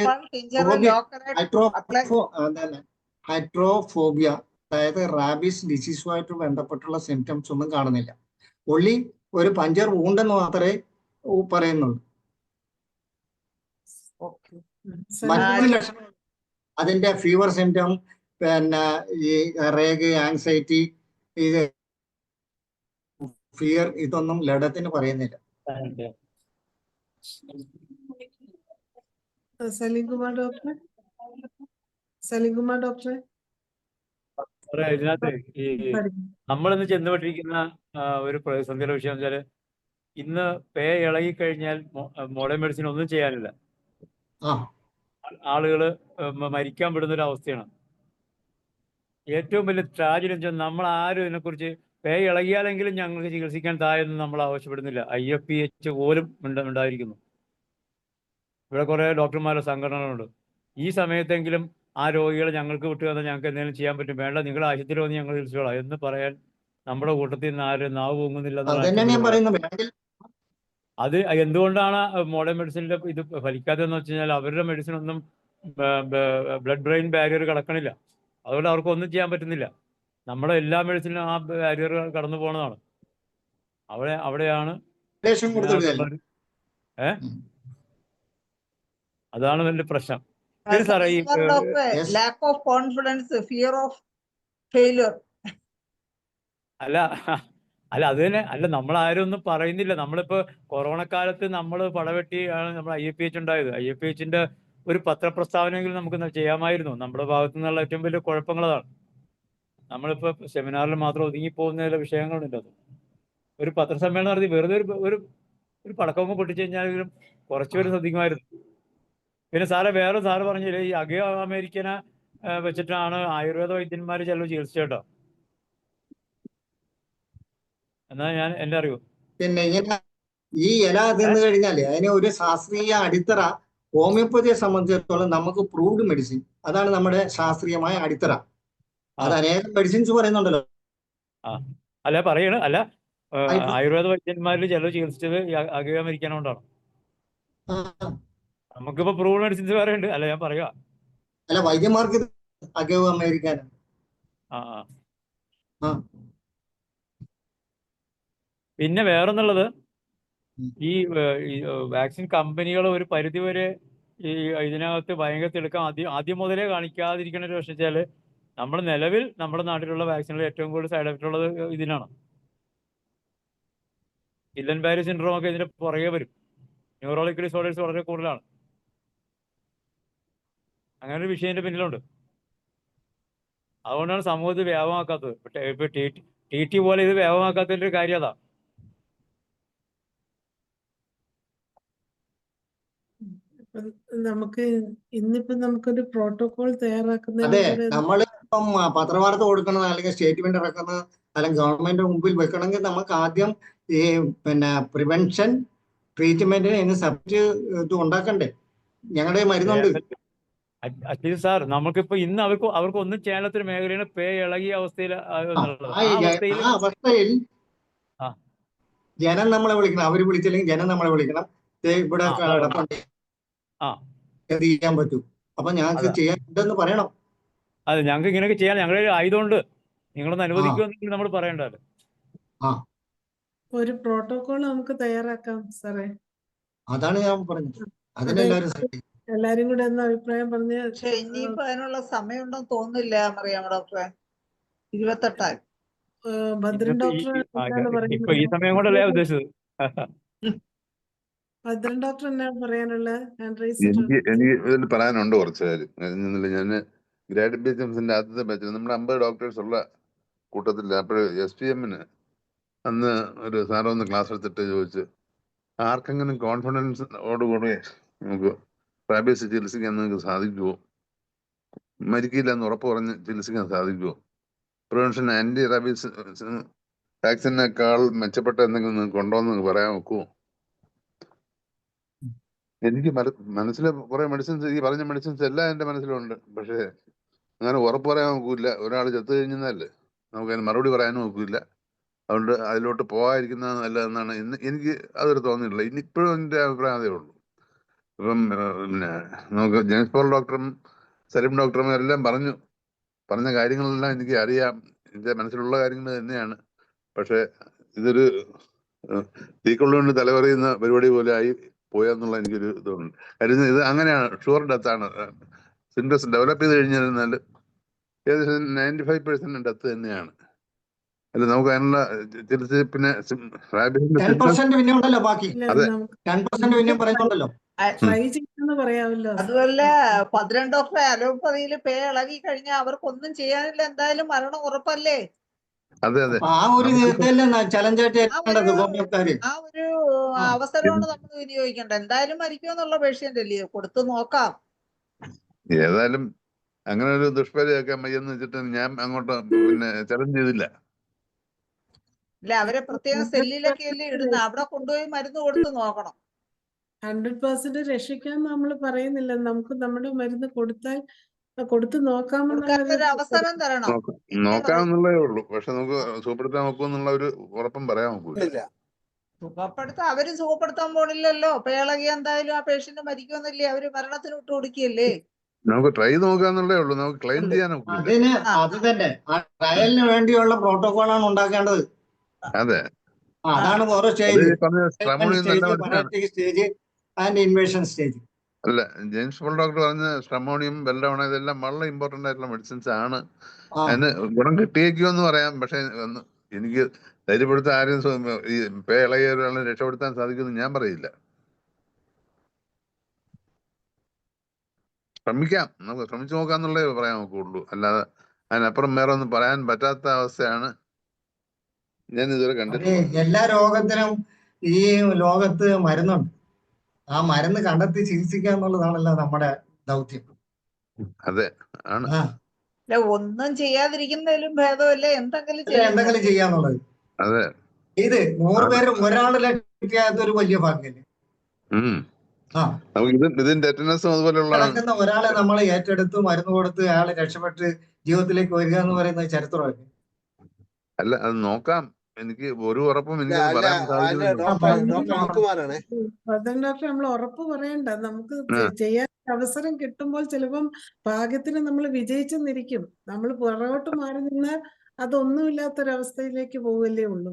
B: ഹൈഡ്രോഫോബിയ, അതായത് റാബീസ് ഡിസീസുമായിട്ട് ബന്ധപ്പെട്ടുള്ള സിംറ്റംസ് ഒന്നും കാണുന്നില്ല. ഒള്ളി ഒരു പഞ്ചർ വൂണ്ടെന്ന് മാത്രമേ പറയുന്നുള്ളൂ. മറ്റു ലക്ഷണം അതിന്റെ ഫീവർ സിംറ്റം, പിന്നെ ഈ റേഗ്, ആങ്സൈറ്റി, ഇത് ഫിയർ, ഇതൊന്നും ലഡത്തിന് പറയുന്നില്ല.
A: സലീംകുമാർ ഡോക്ടറെ
F: ഇതിനകത്ത് ഈ നമ്മളിന്ന് ചെന്നുപെട്ടിരിക്കുന്ന ഒരു പ്രതിസന്ധിയുടെ വിഷയം വെച്ചാല്, ഇന്ന് പേ ഇളകി കഴിഞ്ഞാൽ മോഡേൺ മെഡിസിൻ ഒന്നും ചെയ്യാനില്ല. ആളുകള് മരിക്കാൻ പെടുന്ന ഒരു അവസ്ഥയാണ്. ഏറ്റവും വലിയ ട്രാജഡി വെച്ചാൽ നമ്മൾ ആരും ഇതിനെക്കുറിച്ച് പേ ഇളകിയാലെങ്കിലും ഞങ്ങൾക്ക് ചികിത്സിക്കാൻ താഴെയൊന്നും നമ്മൾ ആവശ്യപ്പെടുന്നില്ല. IFPH പോലും ഉണ്ടായിരിക്കുന്നു. ഇവിടെ കുറെ ഡോക്ടർമാരുടെ സംഘടനകളുണ്ട്. ഈ സമയത്തെങ്കിലും ആ രോഗികളെ ഞങ്ങൾക്ക് വിട്ടു തന്നാൽ ഞങ്ങൾക്ക് എന്തെങ്കിലും ചെയ്യാൻ പറ്റും. വേണ്ട, നിങ്ങൾ ആശുപത്രി വന്ന് ഞങ്ങൾ ചികിത്സിച്ചോളാം എന്ന് പറയാൻ നമ്മുടെ കൂട്ടത്തിൽ നിന്ന് ആരും നാവ് പൊങ്ങുന്നില്ല. അത് എന്തുകൊണ്ടാണ് മോഡേൺ മെഡിസിനിൽ ഇത് ഫലിക്കാത്തതെന്ന് വെച്ച് കഴിഞ്ഞാൽ, അവരുടെ മെഡിസിൻ ഒന്നും ബ്ലഡ് ബ്രെയിൻ ബാരിയർ കടക്കണില്ല. അതുകൊണ്ട് അവർക്ക് ഒന്നും ചെയ്യാൻ പറ്റുന്നില്ല. നമ്മുടെ എല്ലാ മെഡിസിനും ആ ബാരിയർ കടന്നു പോണതാണ്. അവിടെയാണ് അതാണ് വലിയ പ്രശ്നം.
D: Lack of confidence, fear of failure.
F: അല്ല അത് തന്നെ. അല്ല, നമ്മളാരും ഒന്നും പറയുന്നില്ല. നമ്മളിപ്പോ കൊറോണ കാലത്ത് നമ്മൾ പടവെട്ടി ആണ് നമ്മൾ IFPH ഉണ്ടായത്. IFPHന്റെ ഒരു പത്രപ്രസ്താവനയെങ്കിലും നമുക്ക് ചെയ്യാമായിരുന്നു. നമ്മുടെ ഭാഗത്തു നിന്നുള്ള ഏറ്റവും വലിയ കുഴപ്പങ്ങളതാണ്. നമ്മളിപ്പോ സെമിനാറിൽ മാത്രം ഒതുങ്ങിപ്പോകുന്ന ചില വിഷയങ്ങളുണ്ട്. അത് ഒരു പത്രസമ്മേളനം നടത്തി വെറുതെ ഒരു പടക്കമൊക്കെ പൊട്ടിച്ചു കഴിഞ്ഞാലും കുറച്ചുപേര് ശ്രദ്ധിക്കുമായിരുന്നു. പിന്നെ സാറ് പറഞ്ഞില്ലേ, ഈ അഗയോ അമേരിക്കനെ വെച്ചിട്ടാണ് ആയുർവേദ വൈദ്യന്മാർ ചിലവ് ചികിത്സിച്ച കേട്ടോ. എന്നാ ഞാൻ എന്റെ അറിവ്.
B: പിന്നെ ഇങ്ങനെ ഈ ഇല തിന്നു കഴിഞ്ഞാല് അതിന് ഒരു ശാസ്ത്രീയ അടിത്തറ, ഹോമിയോപ്പതിയെ സംബന്ധിച്ചിടത്തോളം നമുക്ക് പ്രൂവ്ഡ് മെഡിസിൻ, അതാണ് നമ്മുടെ ശാസ്ത്രീയമായ അടിത്തറ. അത് അനേകം മെഡിസിൻസ് പറയുന്നുണ്ടല്ലോ.
F: അല്ല പറയണ അല്ല, ആയുർവേദ വൈദ്യന്മാരിൽ ചിലവ് ചികിത്സിച്ചത് അഗയോ അമേരിക്കനെ കൊണ്ടാണ്. നമുക്കിപ്പോ പ്രൂവ്ഡ് മെഡിസിൻസ് വേറെ ഉണ്ട്. അല്ല ഞാൻ പറയുക,
B: അല്ല വൈദ്യന്മാർക്ക് അഗയോ അമേരിക്കൻ.
F: പിന്നെ വേറൊന്നുള്ളത്, ഈ വാക്സിൻ കമ്പനികൾ ഒരു പരിധിവരെ ഈ ഇതിനകത്ത് ഭയങ്കര തിടുക്കം ആദ്യം മുതലേ കാണിക്കാതിരിക്കുന്ന ഒരു പക്ഷേ വെച്ചാൽ നമ്മൾ നിലവിൽ നമ്മുടെ നാട്ടിലുള്ള വാക്സിനുകൾ ഏറ്റവും കൂടുതൽ സൈഡ് എഫക്റ്റ് ഉള്ളത് ഇതിനാണ്. ഗില്ലൻ ബാരി സിൻഡ്രോം ഒക്കെ ഇതിന്റെ പുറകെ വരും. ന്യൂറോളജിക്കൽ ഡിസോർഡേഴ്സ് വളരെ കൂടുതലാണ്. അങ്ങനെ ഒരു വിഷയം ഇതിന്റെ പിന്നിലുണ്ട്. അതുകൊണ്ടാണ് സമൂഹത്തിൽ വ്യാപകമാക്കാത്തത്. ഇപ്പൊ TT പോലെ ഇത് വ്യാപകമാക്കാത്തതിന്റെ ഒരു കാര്യം അതാ.
A: ഇപ്പം നമുക്ക് നമുക്കൊരു പ്രോട്ടോകോൾ
B: അതെ,
A: തയ്യാറാക്കുന്നതിന്
B: നമ്മൾ ഇപ്പം പത്രവാർത്ത കൊടുക്കുന്നത് അല്ലെങ്കിൽ സ്റ്റേറ്റ്മെന്റ് ഇറക്കുന്നത് അല്ലെങ്കിൽ ഗവൺമെന്റ് മുമ്പിൽ വെക്കണമെങ്കിൽ നമുക്ക് ആദ്യം ഈ പ്രിവെൻഷൻ ട്രീറ്റ്മെന്റിന് സബ്ജക്റ്റ് ഇത് ഉണ്ടാക്കണ്ടേ? ഞങ്ങളുടെ മരുന്നുണ്ട്.
F: അറ്റ്ലീസ്റ്റ് സാർ നമുക്കിപ്പോ ഇന്ന് അവർക്ക് ഒന്നും ചെയ്യാനൊരു മേഖലയാണ് പേ ഇളകിയ അവസ്ഥയിൽ
B: ആ അവസ്ഥയിൽ
F: ആ.
B: ജനം നമ്മളെ വിളിക്കണം. അവര് വിളിച്ചില്ലെങ്കിൽ ജനം നമ്മളെ വിളിക്കണം. ഇവിടെ കിടപ്പുണ്ട്,
F: ആ
B: എന്ത് ചെയ്യാൻ പറ്റും? അപ്പൊ ഞങ്ങൾക്ക് ചെയ്യാനുണ്ടെന്ന് പറയണം.
F: അതെ, ഞങ്ങൾക്ക് ഇങ്ങനെയൊക്കെ ചെയ്യാൻ ഞങ്ങളുടെ ആയതുകൊണ്ട് നിങ്ങളൊന്ന് അനുവദിക്കുമെന്നെങ്കിൽ നമ്മൾ പറയേണ്ടത്.
A: ഒരു പ്രോട്ടോകോൾ നമുക്ക് തയ്യാറാക്കാം സാറേ.
B: അതാണ് ഞാൻ പറഞ്ഞത്. അതിനെല്ലാരും
A: എല്ലാരും കൂടെ എന്ന അഭിപ്രായം പറഞ്ഞ്
D: പക്ഷെ ഇനിയിപ്പോ അതിനുള്ള സമയമുണ്ടെന്ന് തോന്നുന്നില്ല മറിയാം ഡോക്ടറെ. 28
A: ഭദ്രൻ ഡോക്ടർ എന്താണ്
F: ഇപ്പൊ ഈ സമയം കൊണ്ടല്ലേ ഉദ്ദേശിച്ചത്.
A: ഭദ്രൻ ഡോക്ടർ എന്നാ പറയാനുള്ള ഹാൻഡ് റൈസ്?
G: എനിക്ക് ഇതിൽ പറയാനുണ്ട് കുറച്ച് കാര്യം. ഞാൻ ഗ്രാഡ് ബിസിന്റെ ആദ്യത്തെ ബാച്ചിൽ നമ്മുടെ 50 ഡോക്ടേഴ്സ് ഉള്ള കൂട്ടത്തിൽ അപ്പോൾ SPM-ന് അന്ന് ഒരു സാറ് ഒന്ന് ക്ലാസ് എടുത്തിട്ട് ചോദിച്ചു, ആർക്കെങ്കിലും കോൺഫിഡൻസോടുകൂടി നമുക്ക് റാബീസ് ചികിത്സിക്കാൻ നിങ്ങൾക്ക് സാധിക്കുമോ, മരിക്കില്ല എന്ന് ഉറപ്പ് പറഞ്ഞ് ചികിത്സിക്കാൻ സാധിക്കുമോ, പ്രിവെൻഷൻ ആന്റി റാബീസ് വാക്സിനേക്കാൾ മെച്ചപ്പെട്ട എന്തെങ്കിലും നിങ്ങൾക്ക് ഉണ്ടോ എന്ന് പറയാൻ നോക്കുമോ? എനിക്ക് മനസ്സിൽ കുറെ മെഡിസിൻസ്, ഈ പറഞ്ഞ മെഡിസിൻസ് എല്ലാം എൻ്റെ മനസ്സിലുണ്ട്. പക്ഷേ അങ്ങനെ ഉറപ്പ് പറയാൻ നോക്കൂല. ഒരാൾ ചത്തു കഴിഞ്ഞാലേ നമുക്കതിന് മറുപടി പറയാനും നോക്കില്ല. അതുകൊണ്ട് അതിലോട്ട് പോകാതിരിക്കുന്നത് നല്ലതെന്നാണ് എനിക്ക് അതൊരു തോന്നിയിട്ടില്ല. ഇനിയിപ്പോഴും എൻ്റെ അഭിപ്രായം അതേ ഉള്ളൂ. ഇപ്പം നമുക്ക് ജെയിംസ് പോൾ ഡോക്ടറും സലീം ഡോക്ടറും എല്ലാം പറഞ്ഞ കാര്യങ്ങളെല്ലാം എനിക്ക് അറിയാം. എൻ്റെ മനസ്സിലുള്ള കാര്യങ്ങൾ തന്നെയാണ്. പക്ഷെ ഇതൊരു തീക്കൊള്ളുകൊണ്ട് തലവറിയുന്ന പരിപാടി പോലെ ആയി പോയെന്നുള്ള എനിക്കൊരു ഇതുണ്ട്. കാര്യം ഇത് അങ്ങനെയാണ്, ഷുവർ ഡെത്ത് ആണ്. സിംറ്റംസ് ഡെവലപ്പ് ചെയ്ത് കഴിഞ്ഞാൽ ഏകദേശം 95% ഡെത്ത് തന്നെയാണ്. അല്ല നമുക്ക് അതിനുള്ള ചികിത്സ പിന്നെ
B: 10% പിന്നെ ഉണ്ടല്ലോ, ബാക്കി
G: അതെ
B: 10% പിന്നെ പറയുന്നുണ്ടല്ലോ.
A: ട്രൈ ചെയ്യാന്ന് പറയാമല്ലോ.
D: അതുമല്ല, 12 ഡോക്ടറെ അലോപ്പതിയിൽ പേ ഇളകി കഴിഞ്ഞാൽ അവർക്കൊന്നും ചെയ്യാനില്ല, എന്തായാലും മരണം ഉറപ്പല്ലേ?
G: അതെ
B: ആ ഒരു ചലഞ്ചായിട്ട് ഏറ്റേണ്ടത് ഗോപിക്കാര്.
D: ആ ഒരു അവസരമാണ് നമ്മൾ വിനിയോഗിക്കേണ്ടത്. എന്തായാലും മരിക്കുമെന്നുള്ള പേഷ്യന്റ് അല്ലേ, കൊടുത്തു നോക്കാം.
G: ഏതായാലും അങ്ങനെ ഒരു ദുഷ്പരിയാക്കാൻ വയ്യെന്ന് വെച്ചിട്ട് ഞാൻ അങ്ങോട്ട് ചലഞ്ച് ചെയ്തില്ല.
D: അല്ല, അവരെ പ്രത്യേകം സെല്ലിലൊക്കെ അല്ലേ ഇടുന്ന, അവിടെ കൊണ്ടുപോയി മരുന്ന് കൊടുത്ത് നോക്കണം.
A: 100% രക്ഷിക്കാൻ നമ്മൾ പറയുന്നില്ല. നമുക്ക് നമ്മുടെ മരുന്ന് കൊടുത്തു നോക്കാമെന്നുള്ള
D: കൊടുക്കാനൊരു അവസരം തരണം.
G: നോക്കാമെന്നുള്ളതേ ഉള്ളൂ. പക്ഷെ നമുക്ക് സുഖപ്പെടുത്താൻ നോക്കുമെന്നുള്ള ഒരു ഉറപ്പും പറയാൻ നോക്കൂല.
D: അവര് സുഖപ്പെടുത്താൻ പോണില്ലല്ലോ. പേളകി എന്തായാലും ആ പേഷ്യന്റ് മരിക്കുമെന്നില്ലേ, അവര് മരണത്തിന് വിട്ടു കൊടുക്കുകയല്ലേ.
G: നമുക്ക് ട്രൈ നോക്കാന്നുള്ളതേ ഉള്ളൂ. നമുക്ക് ക്ലെയിം ചെയ്യാൻ
B: അതിന് അത് തന്നെ ആ ട്രയലിന് വേണ്ടിയുള്ള പ്രോട്ടോകോളാണ് ഉണ്ടാക്കേണ്ടത്.
G: അതെ,
B: അതാണ് ഓരോ stage, stage and invasion stage.
G: അല്ല, ജെയിംസ് പോൾ ഡോക്ടർ പറഞ്ഞ സ്ട്രമോണിയം, ബെൽഡോണ ഇതെല്ലാം വളരെ ഇമ്പോർട്ടന്റ് ആയിട്ടുള്ള മെഡിസിൻസ് ആണ്. അതിന് ഗുണം കിട്ടിയേക്കുമെന്ന് പറയാം. പക്ഷെ എനിക്ക് ധൈര്യപ്പെടുത്താൻ ആരും ഈ പേ ഇളകിയ ഒരാളെ രക്ഷപ്പെടുത്താൻ സാധിക്കുമെന്ന് ഞാൻ പറയില്ല. ശ്രമിക്കാം, നമുക്ക് ശ്രമിച്ചു നോക്കാന്നുള്ളേ പറയാൻ നോക്കുള്ളൂ. അല്ലാതെ അതിനപ്പുറം വേറെ ഒന്നും പറയാൻ പറ്റാത്ത അവസ്ഥയാണ് ഞാൻ ഇതുവരെ കണ്ടിട്ടുള്ളത്.
B: എല്ലാ രോഗത്തിനും ഈ ലോകത്ത് മരുന്നുണ്ട്. ആ മരുന്ന് കണ്ടെത്തി ചികിത്സിക്കുക എന്നുള്ളതാണല്ലോ നമ്മുടെ ദൗത്യം.
G: അതെ ആണ്.
D: ഒന്നും ചെയ്യാതിരിക്കുന്നതിലും ഭേദമല്ലേ
B: എന്തെങ്കിലും ചെയ്യാന്നുള്ളത്.
G: അതെ,
B: ഇത് 100 പേര് ഒരാളിലെ കിട്ടിയാത്ത ഒരു വലിയ ഭാഗ്യല്ലേ.
G: ഇതിന്റെ ടെറ്റനസും അതുപോലെയുള്ള
B: ഒരാളെ നമ്മൾ ഏറ്റെടുത്ത് മരുന്ന് കൊടുത്ത് അയാളെ രക്ഷപ്പെട്ട് ജീവിതത്തിലേക്ക് വരിക എന്ന് പറയുന്നത് ചരിത്രമല്ലേ.
G: അല്ല, അത് നോക്കാം. എനിക്ക് ഒരു ഉറപ്പും എനിക്ക് പറയാൻ സാധിക്കുന്നില്ല.
A: ഡോക്ടർ നമ്മൾ ഉറപ്പ് പറയണ്ട. നമുക്ക് ചെയ്യാൻ അവസരം കിട്ടുമ്പോൾ ചിലപ്പം ഭാഗ്യത്തിന് നമ്മൾ വിജയിച്ചെന്നിരിക്കും. നമ്മൾ പുറകോട്ട് മാറി നിന്നാൽ അതൊന്നുമില്ലാത്തൊരവസ്ഥയിലേക്ക് പോവല്ലേ ഉള്ളൂ.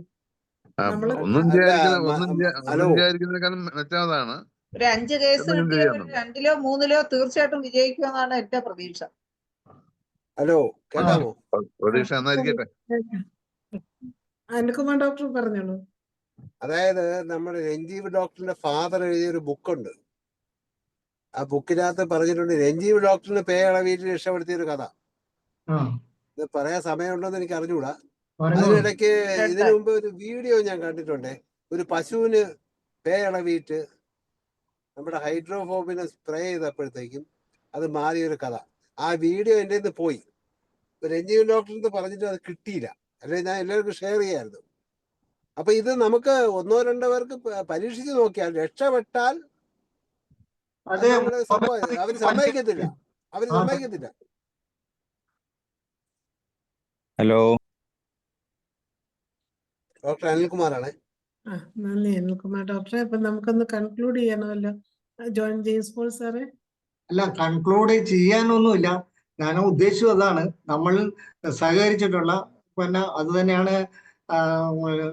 G: ഒന്നും ചെയ്യാതിരിക്കുന്നതിനേക്കാളും മെച്ചതാണ്.
D: ഒരു 5 കേസ്
G: എന്തെങ്കിലും
D: കിട്ടിയ ഒരു
G: ചെയ്യാനുണ്ടോ?
D: 2-ലോ 3-ലോ തീർച്ചയായിട്ടും വിജയിക്കുമെന്നാണ് എന്റെ പ്രതീക്ഷ.
H: ഹലോ, കേൾക്കാമോ?
G: പ്രതീക്ഷ എന്നായിരിക്കട്ടെ.
A: അനിൽകുമാർ ഡോക്ടർ പറഞ്ഞോളൂ.
H: അതായത് നമ്മുടെ രഞ്ജീവ് ഡോക്ടറിന്റെ ഫാദർ എഴുതിയൊരു ബുക്കുണ്ട്. ആ ബുക്കിനകത്ത് പറഞ്ഞിട്ടുണ്ട് രഞ്ജീവ് ഡോക്ടറിന് പേയള വീട്ടിൽ രക്ഷപ്പെടുത്തിയ ഒരു കഥ. ഇത് പറയാൻ സമയമുണ്ടോന്ന് എനിക്ക് അറിഞ്ഞുകൂടാ. അതിനിടയ്ക്ക് ഇതിനു മുമ്പ് ഒരു വീഡിയോ ഞാൻ കണ്ടിട്ടുണ്ട്. ഒരു പശുവിന് പേയളവിയിട്ട് നമ്മുടെ ഹൈഡ്രോഫോബിനെ സ്പ്രേ ചെയ്തപ്പോഴത്തേക്കും അത് മാറിയൊരു കഥ. ആ വീഡിയോ എൻ്റെ നിന്ന് പോയി. രഞ്ജീവ് ഡോക്ടറിന് പറഞ്ഞിട്ട് അത് കിട്ടിയില്ല. അല്ലെങ്കിൽ ഞാൻ എല്ലാവർക്കും ഷെയർ ചെയ്യായിരുന്നു. അപ്പൊ ഇത് നമുക്ക് 1-2 പേർക്ക് പരീക്ഷിച്ച് നോക്കിയാൽ രക്ഷപ്പെട്ടാൽ
B: അത്
H: അവര് സമ്മതിക്കത്തില്ല.
I: ഹലോ,
H: ഡോക്ടർ അനിൽകുമാറാണ്.
A: നന്ദി അനിൽകുമാർ ഡോക്ടറെ. അപ്പൊ നമുക്കൊന്ന് കൺക്ലൂഡ് ചെയ്യണമല്ലോ. ജെയിംസ് പോൾ സാറേ.
B: അല്ല, കൺക്ലൂഡ് ചെയ്യാനൊന്നുമില്ല. ഞാൻ ഉദ്ദേശിച്ചത് അതാണ്. നമ്മൾ സഹകരിച്ചിട്ടുള്ള പിന്നെ അത് തന്നെയാണ്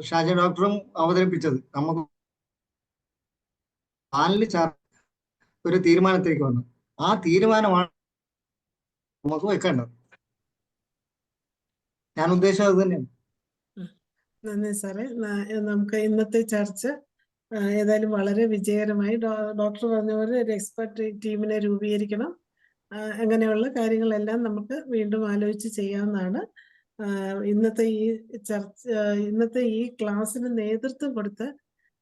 B: ഷാജി ഡോക്ടറും അവതരിപ്പിച്ചത്. നമുക്ക് പാനലിൽ ഒരു തീരുമാനത്തിലേക്ക് വന്നു. ആ തീരുമാനമാണ് നമുക്ക് വെക്കേണ്ടത്. ഞാൻ ഉദ്ദേശിച്ചത് അത് തന്നെയാണ്.
A: നന്ദി സാറേ. നമുക്ക് ഇന്നത്തെ ചർച്ച ഏതായാലും വളരെ വിജയകരമായി. ഡോക്ടർ പറഞ്ഞ പോലെ ഒരു എക്സ്പെർട്ട് ടീമിനെ രൂപീകരിക്കണം. അങ്ങനെയുള്ള കാര്യങ്ങളെല്ലാം നമുക്ക് വീണ്ടും ആലോചിച്ച് ചെയ്യാവുന്നതാണ്. ഇന്നത്തെ ഈ ക്ലാസ്സിന് നേതൃത്വം കൊടുത്ത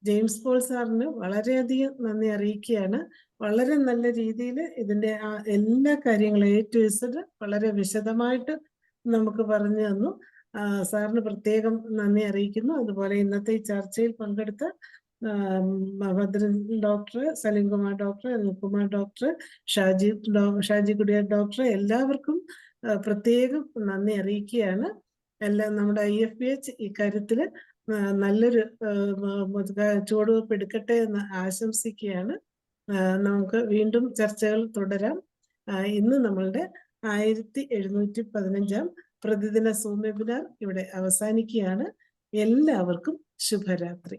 A: ജെയിംസ് പോൾ സാറിന് വളരെയധികം നന്ദി അറിയിക്കുകയാണ്. വളരെ നല്ല രീതിയിൽ ഇതിന്റെ എല്ലാ കാര്യങ്ങളും A to Z വളരെ വിശദമായിട്ട് നമുക്ക് പറഞ്ഞു തന്നു. സാറിന് പ്രത്യേകം നന്ദി അറിയിക്കുന്നു. അതുപോലെ ഇന്നത്തെ ഈ ചർച്ചയിൽ പങ്കെടുത്ത Bhadran doctor, Salimkumar doctor, Anilkumar doctor, Shaji Kudiyar doctor, എല്ലാവർക്കും പ്രത്യേകം നന്ദി അറിയിക്കുകയാണ്. എല്ലാം നമ്മുടെ IFPH ഇക്കാര്യത്തിൽ നല്ലൊരു ചുവടുവെപ്പ് എടുക്കട്ടെ എന്ന് ആശംസിക്കുകയാണ്. നമുക്ക് വീണ്ടും ചർച്ചകൾ തുടരാം. ഇന്ന് നമ്മളുടെ 1715 പ്രതിദിന സൂം വെബിനാർ ഇവിടെ അവസാനിക്കുകയാണ്. എല്ലാവർക്കും ശുഭരാത്രി.